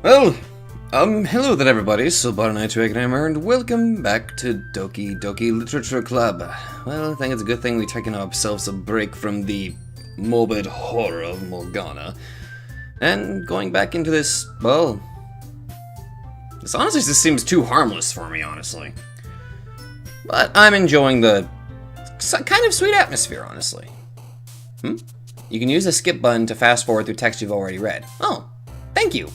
Well, hello there everybody, Silbar92 and welcome back to Doki Doki Literature Club. Well, I think it's a good thing we've taken ourselves a break from the morbid horror of Morgana. And going back into this, well, this honestly just seems too harmless for me, honestly. But I'm enjoying the kind of sweet atmosphere, honestly. You can use the skip button to fast forward through text you've already read. Oh, thank you.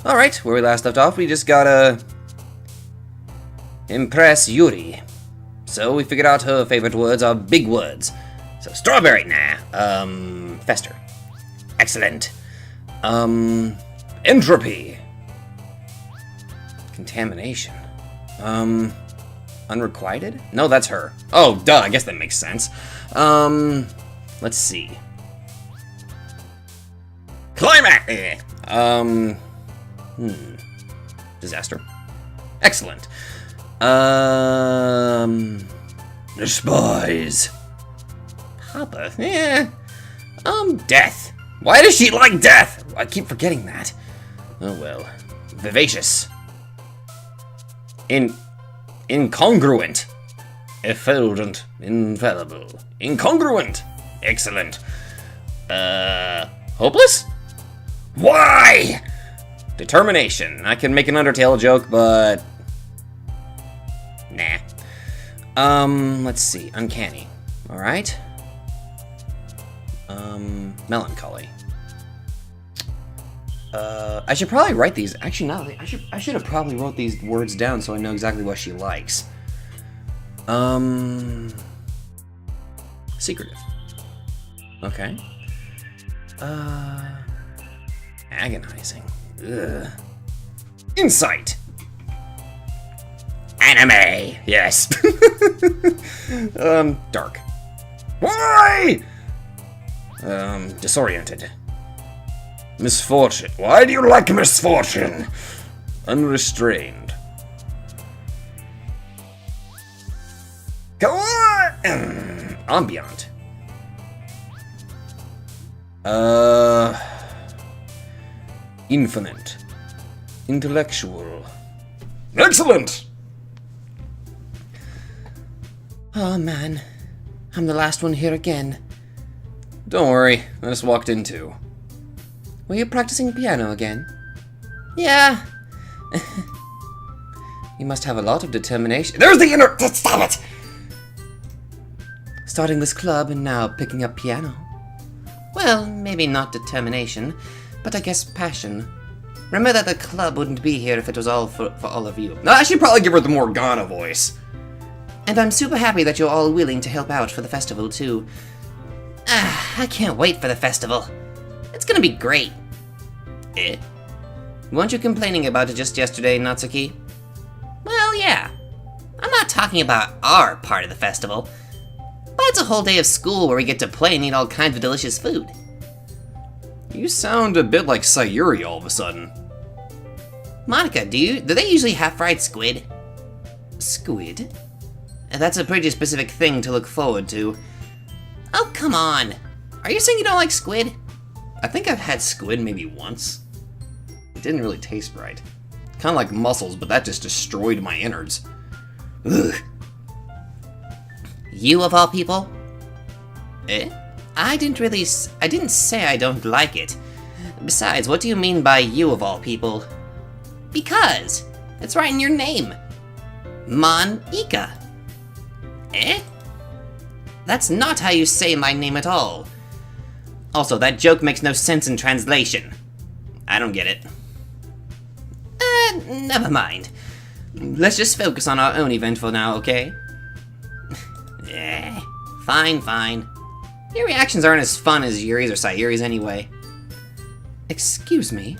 Alright, where we last left off, we just gotta impress Yuri. So we figured out her favorite words are big words. So strawberry, fester. Excellent. Entropy. Contamination. Unrequited? No, that's her. Oh, duh, I guess that makes sense. Let's see. Climax! Disaster. Excellent. Despise. Papa? Death. Why does she like death? I keep forgetting that. Oh well. Vivacious. Incongruent. Effulgent. Infallible. Incongruent. Excellent. Hopeless? Why? Determination. I can make an Undertale joke, but nah. Let's see. Uncanny. Alright. Melancholy. I should probably write these. Actually, no, I should have probably wrote these words down so I know exactly what she likes. Secretive. Okay. Agonizing. Ugh. Insight. Anime. Yes. Dark. Why? Disoriented. Misfortune. Why do you like misfortune? Unrestrained. Come on. Ambient. Infinite. Intellectual. Excellent! Oh man, I'm the last one here again. Don't worry, I just walked in too. Were you practicing piano again? Yeah. You must have a lot of determination. There's the inner. Stop it! Starting this club and now picking up piano. Well, maybe not determination, but I guess passion. Remember that the club wouldn't be here if it was all for all of you. No, I should probably give her the Morgana voice. And I'm super happy that you're all willing to help out for the festival, too. I can't wait for the festival. It's gonna be great. Weren't you complaining about it just yesterday, Natsuki? Well, yeah. I'm not talking about our part of the festival, but it's a whole day of school where we get to play and eat all kinds of delicious food. You sound a bit like Sayori all of a sudden. Monika, do they usually have fried squid? Squid? That's a pretty specific thing to look forward to. Oh, come on. Are you saying you don't like squid? I think I've had squid maybe once. It didn't really taste right. Kind of like mussels, but that just destroyed my innards. Ugh. You of all people? I didn't say I don't like it. Besides, what do you mean by you of all people? Because it's right in your name. Monika. That's not how you say my name at all. Also, that joke makes no sense in translation. I don't get it. Never mind. Let's just focus on our own event for now, okay? Fine. Your reactions aren't as fun as Yuri's or Sayori's anyway. Excuse me?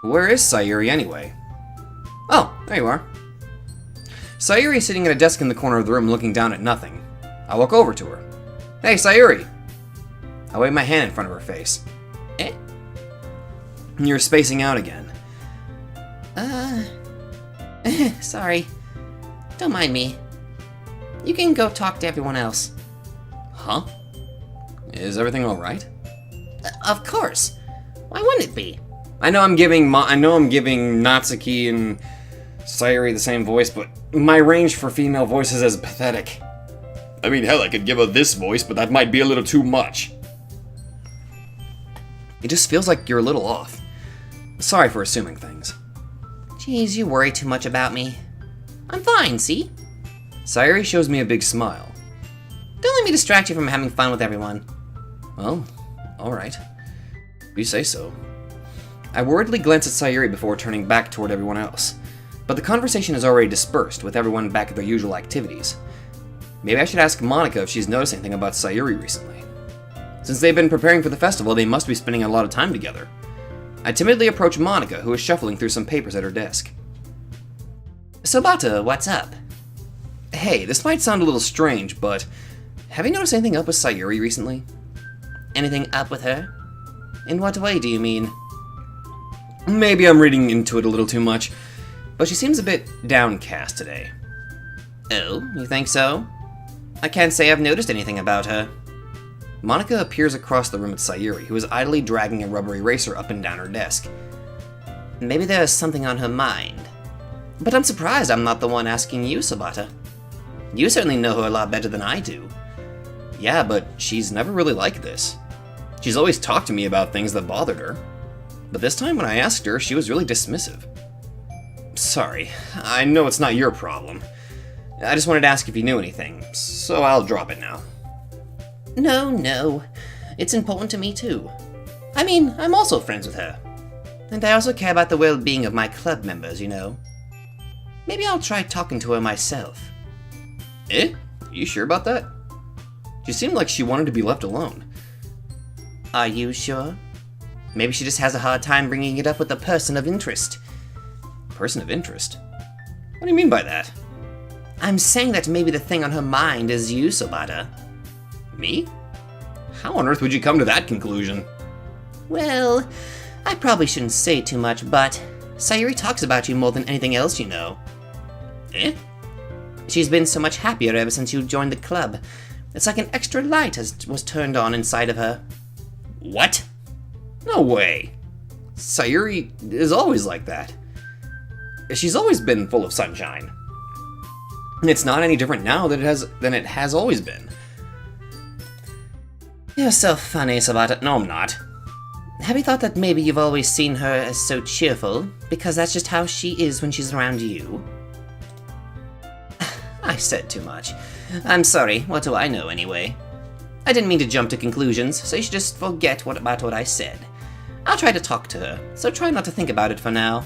Where is Sayori anyway? Oh, there you are. Sayori is sitting at a desk in the corner of the room looking down at nothing. I walk over to her. Hey, Sayori! I wave my hand in front of her face. You're spacing out again. Sorry. Don't mind me. You can go talk to everyone else. Huh? Is everything alright? Of course. Why wouldn't it be? I know I'm giving Natsuki and Sayori the same voice, but my range for female voices is pathetic. I mean, hell, I could give her this voice, but that might be a little too much. It just feels like you're a little off. Sorry for assuming things. Jeez, you worry too much about me. I'm fine, see? Sayori shows me a big smile. Don't let me distract you from having fun with everyone. Well, alright. You say so. I worriedly glance at Sayori before turning back toward everyone else, but the conversation is already dispersed, with everyone back at their usual activities. Maybe I should ask Monika if she's noticed anything about Sayori recently. Since they've been preparing for the festival, they must be spending a lot of time together. I timidly approach Monika, who is shuffling through some papers at her desk. Sobata, what's up? Hey, this might sound a little strange, but have you noticed anything up with Sayori recently? Anything up with her? In what way do you mean? Maybe I'm reading into it a little too much, but she seems a bit downcast today. Oh, you think so? I can't say I've noticed anything about her. Monika appears across the room at Sayori, who is idly dragging a rubber eraser up and down her desk. Maybe there's something on her mind. But I'm surprised I'm not the one asking you, Sobata. You certainly know her a lot better than I do. Yeah, but she's never really like this. She's always talked to me about things that bothered her. But this time when I asked her, she was really dismissive. Sorry, I know it's not your problem. I just wanted to ask if you knew anything, so I'll drop it now. No. It's important to me too. I mean, I'm also friends with her. And I also care about the well-being of my club members, you know. Maybe I'll try talking to her myself. Eh? You sure about that? She seemed like she wanted to be left alone. Are you sure? Maybe she just has a hard time bringing it up with a person of interest. Person of interest? What do you mean by that? I'm saying that maybe the thing on her mind is you, Sobata. Me? How on earth would you come to that conclusion? Well, I probably shouldn't say too much, but Sayori talks about you more than anything else, you know. Eh? She's been so much happier ever since you joined the club. It's like an extra light was turned on inside of her. What? No way. Sayori is always like that. She's always been full of sunshine. And it's not any different now than it has always been. You're so funny, Sobata. No, I'm not. Have you thought that maybe you've always seen her as so cheerful, because that's just how she is when she's around you? I said too much. I'm sorry, what do I know anyway? I didn't mean to jump to conclusions, so you should just forget about what I said. I'll try to talk to her, so try not to think about it for now.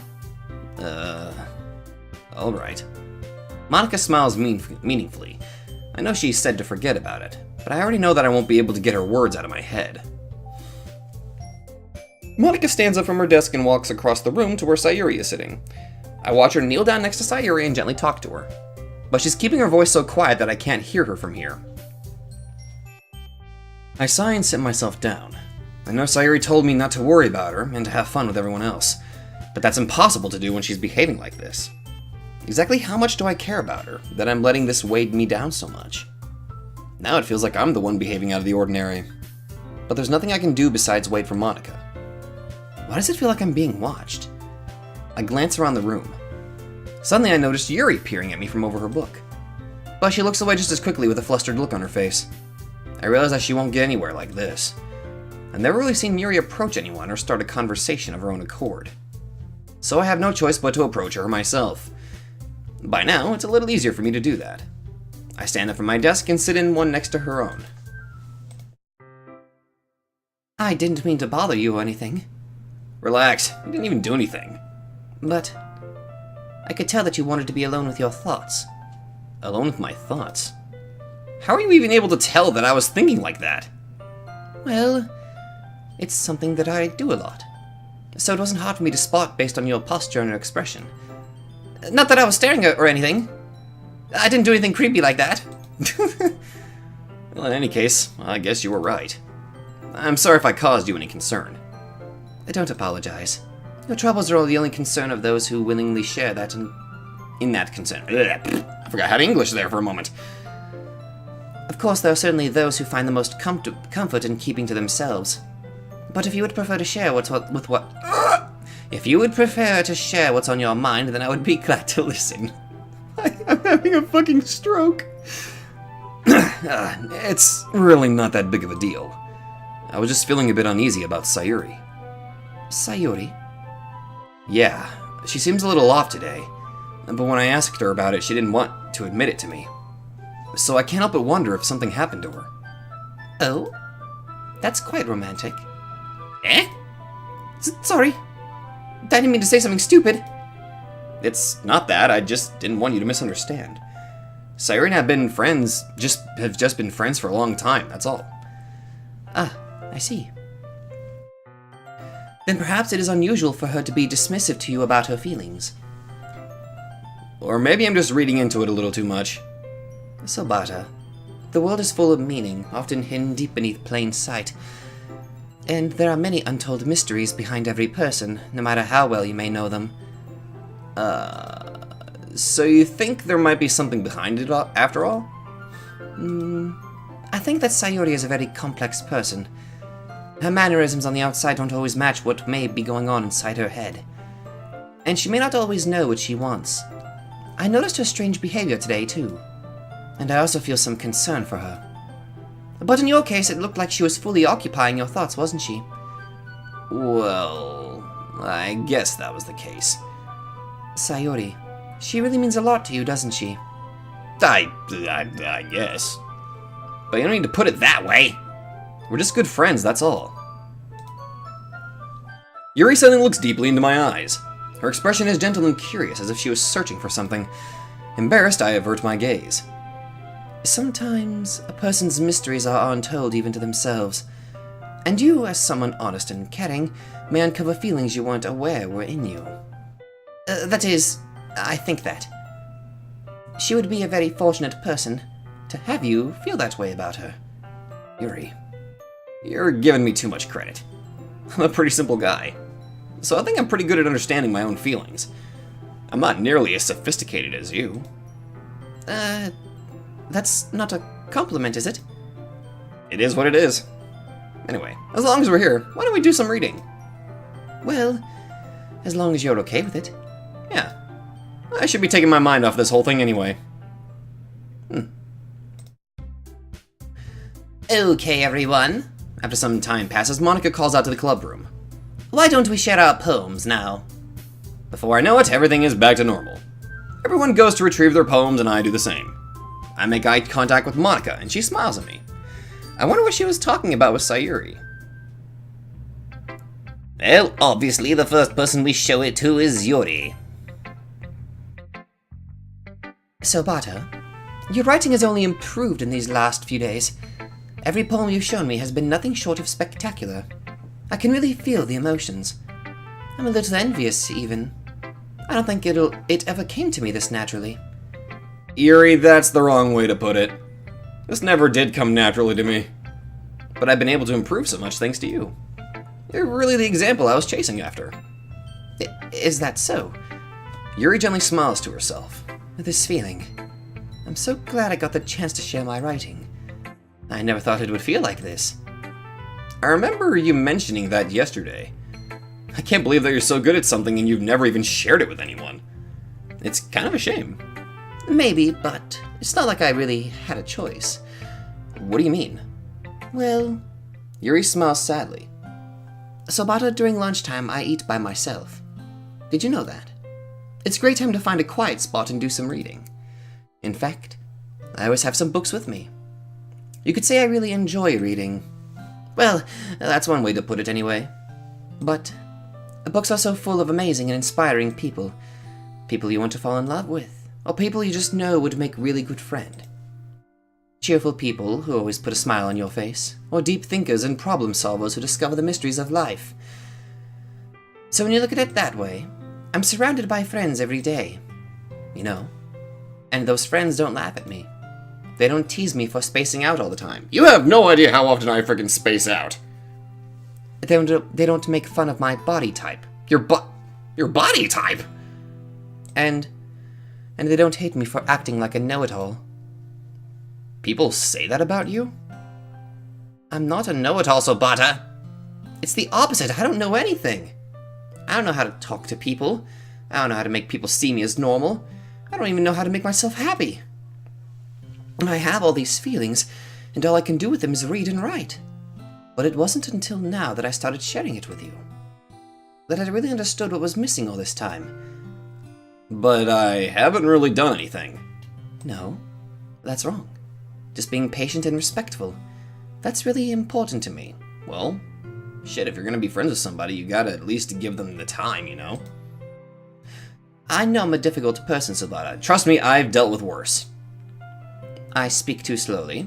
Alright. Monika smiles meaningfully. I know she said to forget about it, but I already know that I won't be able to get her words out of my head. Monika stands up from her desk and walks across the room to where Sayori is sitting. I watch her kneel down next to Sayori and gently talk to her, but she's keeping her voice so quiet that I can't hear her from here. I sigh and sit myself down. I know Sayori told me not to worry about her and to have fun with everyone else, but that's impossible to do when she's behaving like this. Exactly how much do I care about her, that I'm letting this weigh me down so much? Now it feels like I'm the one behaving out of the ordinary. But there's nothing I can do besides wait for Monika. Why does it feel like I'm being watched? I glance around the room. Suddenly I notice Yuri peering at me from over her book. But she looks away just as quickly with a flustered look on her face. I realize that she won't get anywhere like this. I've never really seen Yuri approach anyone or start a conversation of her own accord. So I have no choice but to approach her myself. By now, it's a little easier for me to do that. I stand up from my desk and sit in one next to her own. I didn't mean to bother you or anything. Relax, you didn't even do anything. But I could tell that you wanted to be alone with your thoughts. Alone with my thoughts? How are you even able to tell that I was thinking like that? Well, it's something that I do a lot. So it wasn't hard for me to spot based on your posture and your expression. Not that I was staring at or anything. I didn't do anything creepy like that. Well, in any case, I guess you were right. I'm sorry if I caused you any concern. Don't apologize. Your troubles are the only concern of those who willingly share that in that concern. I forgot how to English there for a moment. Of course, there are certainly those who find the most comfort in keeping to themselves. But if you would prefer to share with what... If you would prefer to share what's on your mind, then I would be glad to listen. I'm having a fucking stroke. It's really not that big of a deal. I was just feeling a bit uneasy about Sayori. Sayori? Yeah, she seems a little off today. But when I asked her about it, she didn't want to admit it to me. So I can't help but wonder if something happened to her. Oh? That's quite romantic. Eh? Sorry. I didn't mean to say something stupid. It's not that, I just didn't want you to misunderstand. Sayori and I have just been friends for a long time, that's all. Ah, I see. Then perhaps it is unusual for her to be dismissive to you about her feelings. Or maybe I'm just reading into it a little too much. Sobata, the world is full of meaning, often hidden deep beneath plain sight. And there are many untold mysteries behind every person, no matter how well you may know them. So you think there might be something behind it after all? I think that Sayori is a very complex person. Her mannerisms on the outside don't always match what may be going on inside her head. And she may not always know what she wants. I noticed her strange behavior today, too. And I also feel some concern for her. But in your case, it looked like she was fully occupying your thoughts, wasn't she? Well, I guess that was the case. Sayori, she really means a lot to you, doesn't she? I guess. But you don't need to put it that way. We're just good friends, that's all. Yuri suddenly looks deeply into my eyes. Her expression is gentle and curious, as if she was searching for something. Embarrassed, I avert my gaze. Sometimes a person's mysteries are untold even to themselves. And you, as someone honest and caring, may uncover feelings you weren't aware were in you. That is, I think that. She would be a very fortunate person to have you feel that way about her. Yuri, you're giving me too much credit. I'm a pretty simple guy, so I think I'm pretty good at understanding my own feelings. I'm not nearly as sophisticated as you. That's not a compliment, is it? It is what it is. Anyway, as long as we're here, why don't we do some reading? Well, as long as you're okay with it. Yeah. I should be taking my mind off this whole thing anyway. Okay, everyone. After some time passes, Monika calls out to the clubroom. Why don't we share our poems now? Before I know it, everything is back to normal. Everyone goes to retrieve their poems and I do the same. I make eye contact with Monika and she smiles at me. I wonder what she was talking about with Sayori. Well, obviously the first person we show it to is Yuri. Sobata, your writing has only improved in these last few days. Every poem you've shown me has been nothing short of spectacular. I can really feel the emotions. I'm a little envious, even. I don't think it ever came to me this naturally. Yuri, that's the wrong way to put it. This never did come naturally to me. But I've been able to improve so much thanks to you. You're really the example I was chasing after. Is that so? Yuri gently smiles to herself. This feeling. I'm so glad I got the chance to share my writing. I never thought it would feel like this. I remember you mentioning that yesterday. I can't believe that you're so good at something and you've never even shared it with anyone. It's kind of a shame. Maybe, but it's not like I really had a choice. What do you mean? Well, Yuri smiles sadly. Sobata, during lunchtime, I eat by myself. Did you know that? It's a great time to find a quiet spot and do some reading. In fact, I always have some books with me. You could say I really enjoy reading. Well, that's one way to put it anyway. But books are so full of amazing and inspiring people. People you want to fall in love with, or people you just know would make really good friend. Cheerful people who always put a smile on your face, or deep thinkers and problem solvers who discover the mysteries of life. So when you look at it that way, I'm surrounded by friends every day, you know. And those friends don't laugh at me. They don't tease me for spacing out all the time. You have no idea how often I freaking space out. They don't make fun of my body type. Your body type? And they don't hate me for acting like a know-it-all. People say that about you? I'm not a know-it-all, Sobata. It's the opposite. I don't know anything. I don't know how to talk to people. I don't know how to make people see me as normal. I don't even know how to make myself happy. And I have all these feelings, and all I can do with them is read and write. But it wasn't until now that I started sharing it with you that I really understood what was missing all this time. But I haven't really done anything. No, that's wrong. Just being patient and respectful. That's really important to me. Well, shit, if you're gonna be friends with somebody, you gotta at least give them the time, you know? I know I'm a difficult person, Sabata. Trust me, I've dealt with worse. I speak too slowly.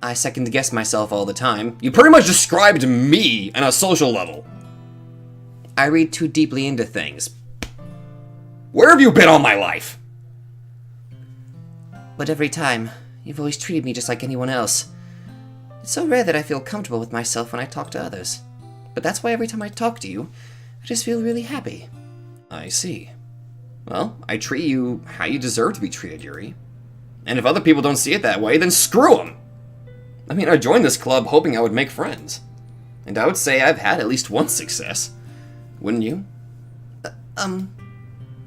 I second-guess myself all the time. You pretty much described me on a social level. I read too deeply into things. Where have you been all my life? But every time, you've always treated me just like anyone else. It's so rare that I feel comfortable with myself when I talk to others. But that's why every time I talk to you, I just feel really happy. I see. Well, I treat you how you deserve to be treated, Yuri. And if other people don't see it that way, then screw them! I mean, I joined this club hoping I would make friends. And I would say I've had at least one success. Wouldn't you?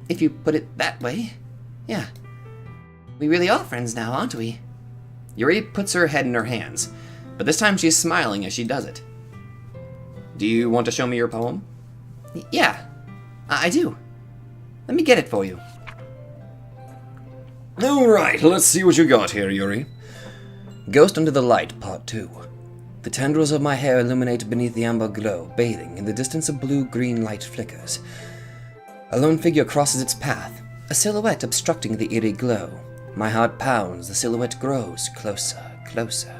If you put it that way, yeah. We really are friends now, aren't we? Yuri puts her head in her hands, but this time she's smiling as she does it. Do you want to show me your poem? Yeah, I do. Let me get it for you. Alright, let's see what you got here, Yuri. Ghost Under the Light, Part 2. The tendrils of my hair illuminate beneath the amber glow, bathing in the distance of blue-green light flickers. A lone figure crosses its path, a silhouette obstructing the eerie glow. My heart pounds, the silhouette grows closer, closer.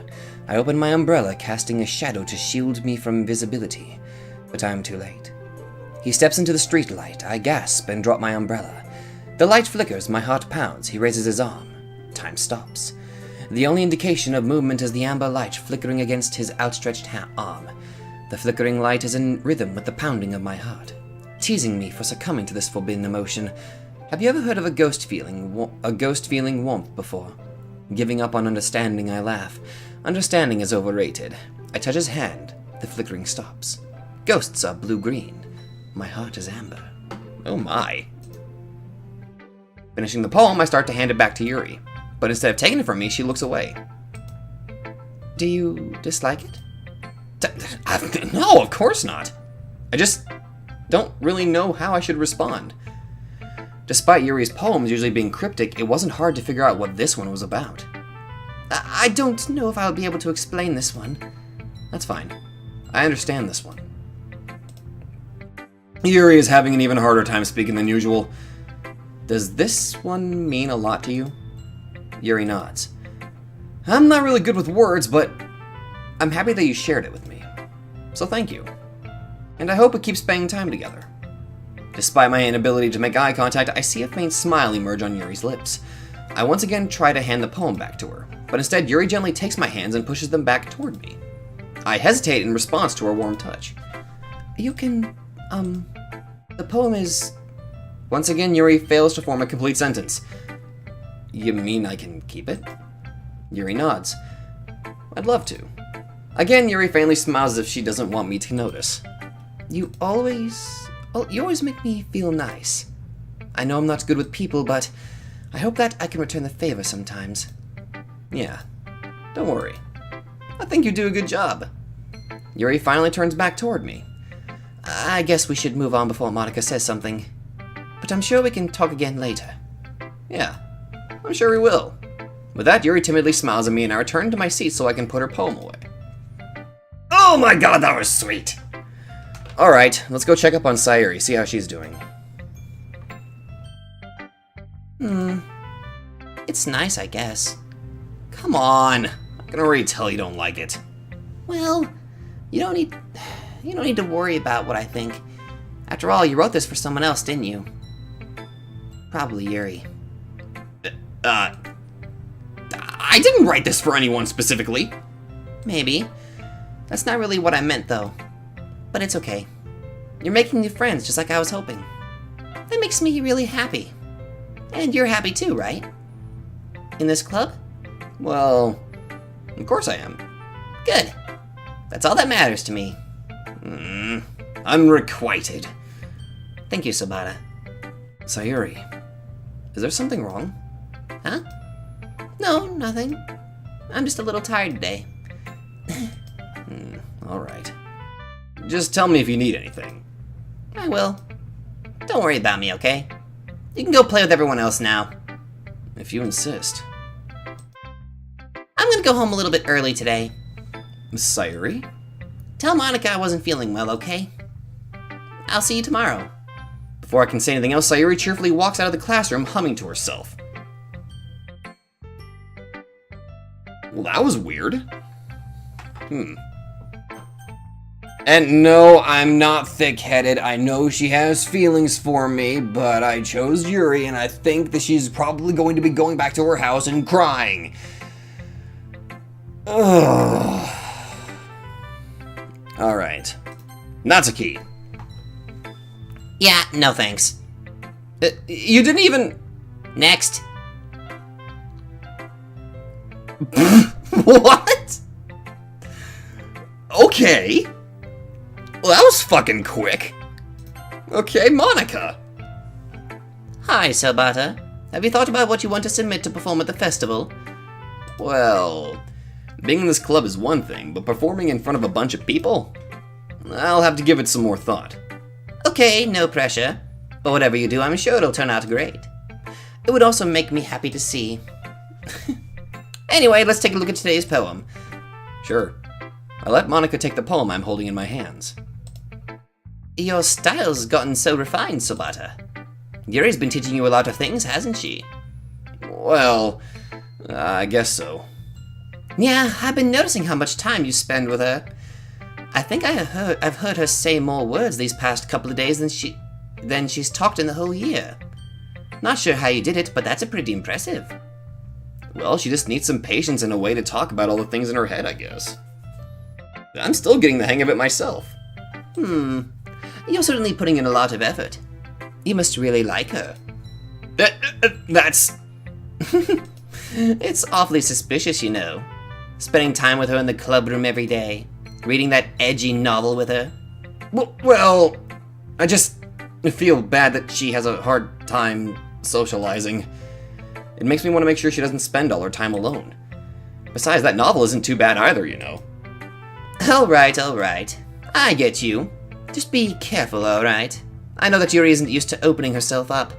I open my umbrella, casting a shadow to shield me from visibility, but I'm too late. He steps into the streetlight. I gasp and drop my umbrella. The light flickers, my heart pounds. He raises his arm. Time stops. The only indication of movement is the amber light flickering against his outstretched arm. The flickering light is in rhythm with the pounding of my heart, teasing me for succumbing to this forbidden emotion. Have you ever heard of a ghost feeling warmth before? Giving up on understanding, I laugh. Understanding is overrated. I touch his hand. The flickering stops. Ghosts are blue-green. My heart is amber. Oh my. Finishing the poem, I start to hand it back to Yuri. But instead of taking it from me, she looks away. Do you dislike it? No, of course not. I just don't really know how I should respond. Despite Yuri's poems usually being cryptic, it wasn't hard to figure out what this one was about. I don't know if I'll be able to explain this one. That's fine. I understand this one. Yuri is having an even harder time speaking than usual. Does this one mean a lot to you? Yuri nods. I'm not really good with words, but I'm happy that you shared it with me. So thank you. And I hope it keeps spending time together. Despite my inability to make eye contact, I see a faint smile emerge on Yuri's lips. I once again try to hand the poem back to her, but instead Yuri gently takes my hands and pushes them back toward me. I hesitate in response to her warm touch. You can, the poem is... Once again, Yuri fails to form a complete sentence. You mean I can keep it? Yuri nods. I'd love to. Again, Yuri faintly smiles as if she doesn't want me to notice. You always make me feel nice. I know I'm not good with people, but I hope that I can return the favor sometimes. Yeah, don't worry. I think you do a good job. Yuri finally turns back toward me. I guess we should move on before Monika says something. But I'm sure we can talk again later. Yeah, I'm sure we will. With that, Yuri timidly smiles at me and I return to my seat so I can put her poem away. Oh my god, that was sweet! Alright, let's go check up on Sayori, see how she's doing. It's nice, I guess. Come on! I can already tell you don't like it. Well, you don't need to worry about what I think. After all, you wrote this for someone else, didn't you? Probably Yuri. I didn't write this for anyone specifically. Maybe. That's not really what I meant, though. But it's okay. You're making new friends, just like I was hoping. That makes me really happy. And you're happy too, right? In this club? Well, of course I am. Good. That's all that matters to me. Unrequited. Thank you, Sabata. Sayori, is there something wrong? Huh? No, nothing. I'm just a little tired today. Alright. Just tell me if you need anything. I will. Don't worry about me, okay? You can go play with everyone else now. If you insist. I'm gonna go home a little bit early today. Sayori? Tell Monika I wasn't feeling well, okay? I'll see you tomorrow. Before I can say anything else, Sayori cheerfully walks out of the classroom, humming to herself. Well, that was weird. And no, I'm not thick-headed. I know she has feelings for me, but I chose Yuri, and I think that she's probably going to be going back to her house and crying. Ugh. Alright. Natsuki. Yeah, no thanks. You didn't even... Next. What? Okay. Well, that was fucking quick. Okay, Monika. Hi, Sabata. Have you thought about what you want to submit to perform at the festival? Well, being in this club is one thing, but performing in front of a bunch of people? I'll have to give it some more thought. Okay, no pressure. But whatever you do, I'm sure it'll turn out great. It would also make me happy to see. Anyway, let's take a look at today's poem. Sure. I let Monika take the poem I'm holding in my hands. Your style's gotten so refined, Sabata. Yuri's been teaching you a lot of things, hasn't she? Well, I guess so. Yeah, I've been noticing how much time you spend with her. I think I've heard her say more words these past couple of days than she's talked in the whole year. Not sure how you did it, but that's pretty impressive. Well, she just needs some patience and a way to talk about all the things in her head, I guess. I'm still getting the hang of it myself. You're certainly putting in a lot of effort. You must really like her. That's... It's awfully suspicious, you know. Spending time with her in the clubroom every day. Reading that edgy novel with her. Well, I just feel bad that she has a hard time socializing. It makes me want to make sure she doesn't spend all her time alone. Besides, that novel isn't too bad either, you know. Alright. I get you. Just be careful, alright? I know that Yuri isn't used to opening herself up,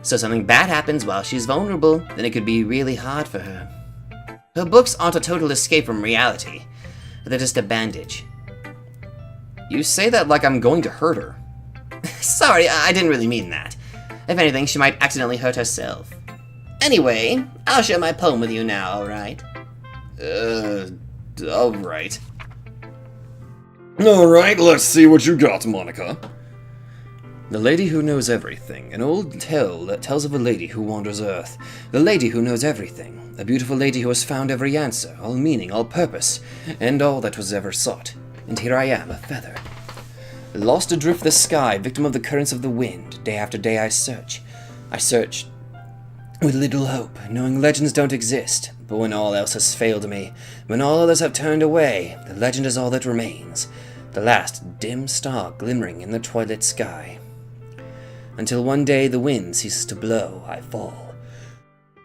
so something bad happens while she's vulnerable, then it could be really hard for her. Her books aren't a total escape from reality. They're just a bandage. You say that like I'm going to hurt her. Sorry, I didn't really mean that. If anything, she might accidentally hurt herself. Anyway, I'll share my poem with you now, alright? Alright. Alright, let's see what you got, Monika. The Lady Who Knows Everything, an old tale that tells of a lady who wanders Earth. The lady who knows everything, a beautiful lady who has found every answer, all meaning, all purpose, and all that was ever sought. And here I am, a feather. Lost adrift the sky, victim of the currents of the wind, day after day I search. I search with little hope, knowing legends don't exist. But when all else has failed me, when all others have turned away, the legend is all that remains, the last dim star glimmering in the twilight sky. Until one day the wind ceases to blow, I fall.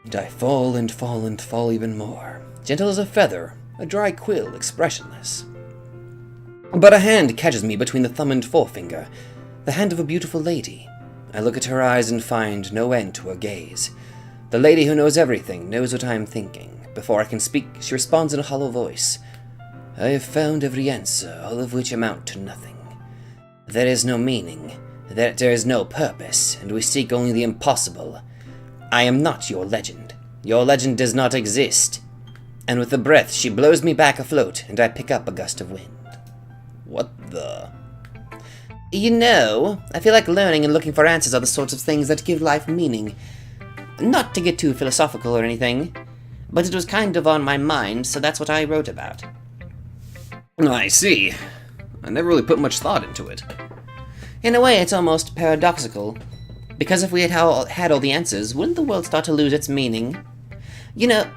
And I fall and fall and fall even more, gentle as a feather, a dry quill, expressionless. But a hand catches me between the thumb and forefinger, the hand of a beautiful lady. I look at her eyes and find no end to her gaze. The lady who knows everything knows what I am thinking. Before I can speak, she responds in a hollow voice. I have found every answer, all of which amount to nothing. There is no meaning, that there is no purpose, and we seek only the impossible. I am not your legend. Your legend does not exist. And with a breath, she blows me back afloat, and I pick up a gust of wind. What the... You know, I feel like learning and looking for answers are the sorts of things that give life meaning. Not to get too philosophical or anything, but it was kind of on my mind, so that's what I wrote about. I see. I never really put much thought into it. In a way, it's almost paradoxical. Because if we had all the answers, wouldn't the world start to lose its meaning? You know...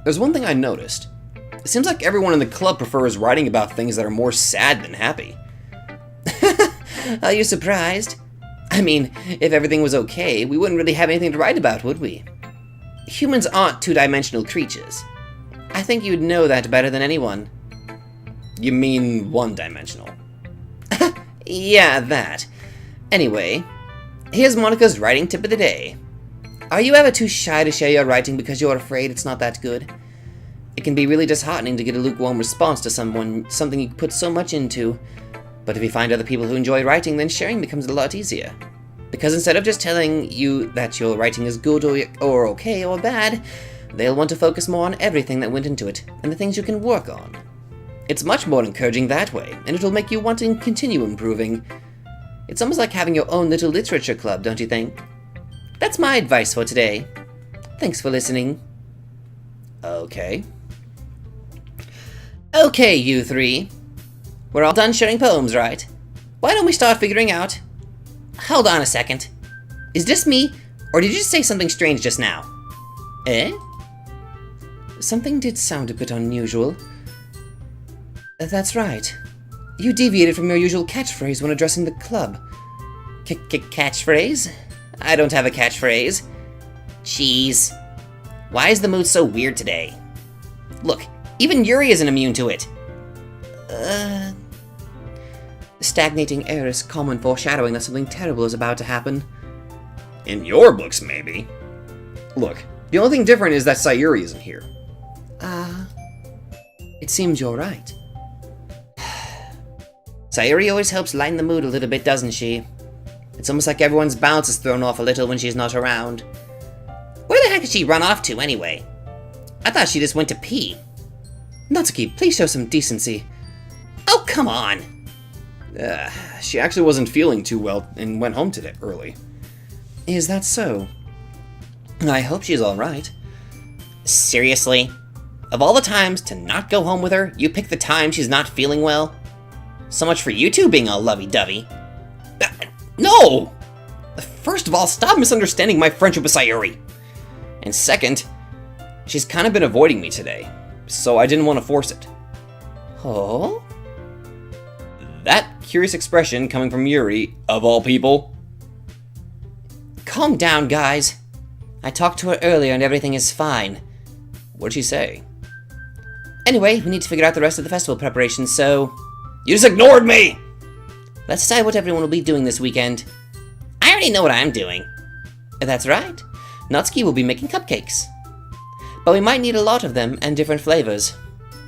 There's one thing I noticed. It seems like everyone in the club prefers writing about things that are more sad than happy. Are you surprised? I mean, if everything was okay, we wouldn't really have anything to write about, would we? Humans aren't two-dimensional creatures. I think you'd know that better than anyone. You mean one-dimensional? Yeah, that. Anyway, here's Monika's writing tip of the day. Are you ever too shy to share your writing because you're afraid it's not that good? It can be really disheartening to get a lukewarm response to something you put so much into. But if you find other people who enjoy writing, then sharing becomes a lot easier. Because instead of just telling you that your writing is good or okay or bad, they'll want to focus more on everything that went into it and the things you can work on. It's much more encouraging that way, and it'll make you want to continue improving. It's almost like having your own little literature club, don't you think? That's my advice for today. Thanks for listening. Okay. Okay, you three. We're all done sharing poems, right? Why don't we start figuring out... Hold on a second. Is this me, or did you say something strange just now? Eh? Something did sound a bit unusual. That's right. You deviated from your usual catchphrase when addressing the club. Catchphrase? I don't have a catchphrase. Jeez. Why is the mood so weird today? Look, even Yuri isn't immune to it. Stagnating air is common foreshadowing that something terrible is about to happen. In your books, maybe. Look, the only thing different is that Sayori isn't here. It seems you're right. Sayori always helps lighten the mood a little bit, doesn't she? It's almost like everyone's balance is thrown off a little when she's not around. Where the heck did she run off to, anyway? I thought she just went to pee. Natsuki, please show some decency. Oh, come on! She actually wasn't feeling too well and went home today early. Is that so? I hope she's alright. Seriously? Of all the times to not go home with her, you pick the time she's not feeling well? So much for you two being all lovey-dovey. No! First of all, stop misunderstanding my friendship with Sayori. And second, she's kind of been avoiding me today, so I didn't want to force it. Oh? That curious expression coming from Yuri, of all people. Calm down, guys. I talked to her earlier and everything is fine. What'd she say? Anyway, we need to figure out the rest of the festival preparations, so... You just ignored me! Let's decide what everyone will be doing this weekend. I already know what I'm doing. That's right. Natsuki will be making cupcakes. But we might need a lot of them and different flavors.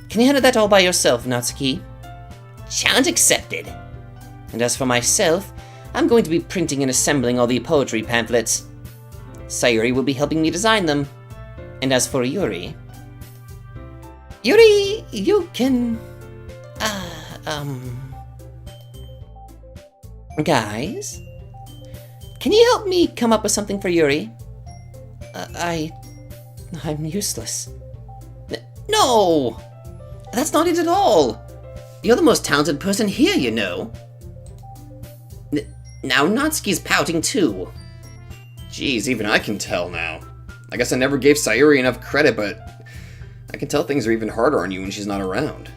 Can you handle that all by yourself, Natsuki? Challenge accepted. And as for myself, I'm going to be printing and assembling all the poetry pamphlets. Sayori will be helping me design them. And as for Yuri... Yuri, you can... Guys? Can you help me come up with something for Yuri? I'm useless. No! That's not it at all! You're the most talented person here, you know. Now Natsuki's pouting too. Jeez, even I can tell now. I guess I never gave Sayori enough credit, but I can tell things are even harder on you when she's not around.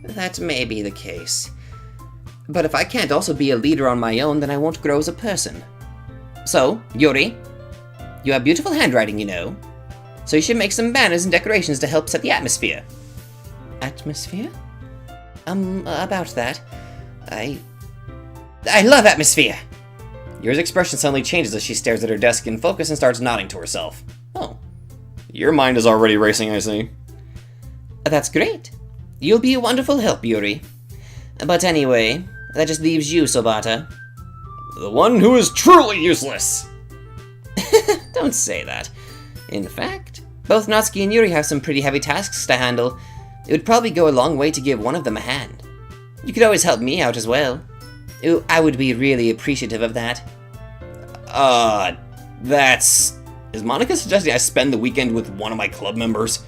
That may be the case. But if I can't also be a leader on my own, then I won't grow as a person. So, Yuri, you have beautiful handwriting, you know. So you should make some banners and decorations to help set the atmosphere. Atmosphere? About that. I love atmosphere! Yuri's expression suddenly changes as she stares at her desk in focus and starts nodding to herself. Oh. Your mind is already racing, I see. That's great. You'll be a wonderful help, Yuri. But anyway, that just leaves you, Sobata. The one who is truly useless! Don't say that. In fact, both Natsuki and Yuri have some pretty heavy tasks to handle. It would probably go a long way to give one of them a hand. You could always help me out as well. Ooh, I would be really appreciative of that. That's... Is Monika suggesting I spend the weekend with one of my club members?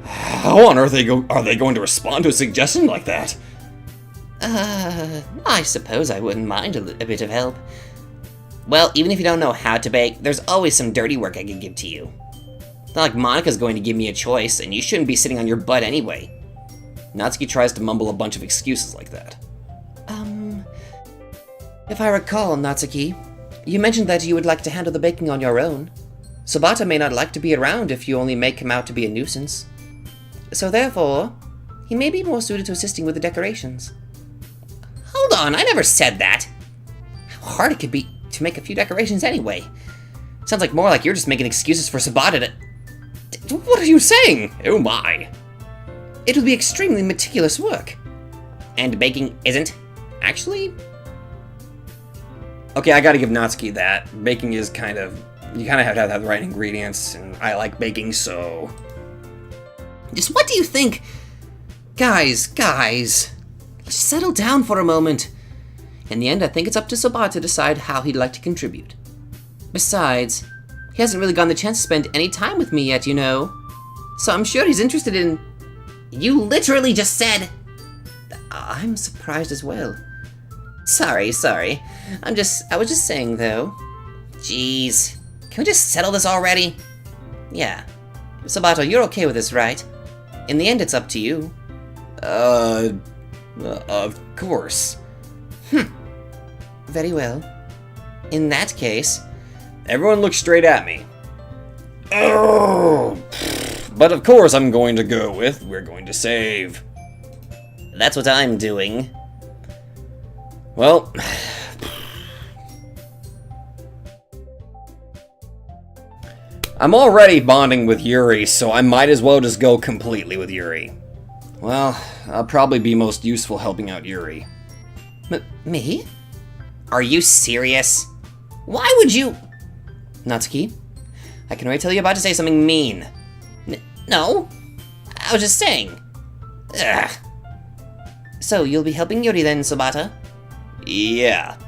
How on earth are they going to respond to a suggestion like that? I suppose I wouldn't mind a bit of help. Well, even if you don't know how to bake, there's always some dirty work I can give to you. It's not like Monika's going to give me a choice, and you shouldn't be sitting on your butt anyway. Natsuki tries to mumble a bunch of excuses like that. If I recall, Natsuki, you mentioned that you would like to handle the baking on your own. Sabata may not like to be around if you only make him out to be a nuisance. So therefore, he may be more suited to assisting with the decorations. Hold on, I never said that. How hard it could be to make a few decorations anyway. Sounds like more like you're just making excuses for Sabata to... What are you saying? Oh my. It would be extremely meticulous work. And baking isn't, actually? Okay, I gotta give Natsuki that. Baking is kind of... You kind of have to have the right ingredients, and I like baking, so... Just what do you think? Guys, let's settle down for a moment. In the end, I think it's up to Sabata to decide how he'd like to contribute. Besides, he hasn't really gotten the chance to spend any time with me yet, you know. So I'm sure he's interested in... You literally just said... I'm surprised as well. Sorry. I was just saying, though. Jeez. Can we just settle this already? Yeah. Sabata, you're okay with this, right? In the end, it's up to you. Of course. Very well. In that case... Everyone look straight at me. Oh! But of course I'm going to go with, we're going to save. That's what I'm doing. Well... I'm already bonding with Yuri, so I might as well just go completely with Yuri. Well, I'll probably be most useful helping out Yuri. Me? Are you serious? Why would you... Natsuki, I can already tell you're about to say something mean. No. I was just saying. Ugh. So, you'll be helping Yuri then, Sabata? Yeah.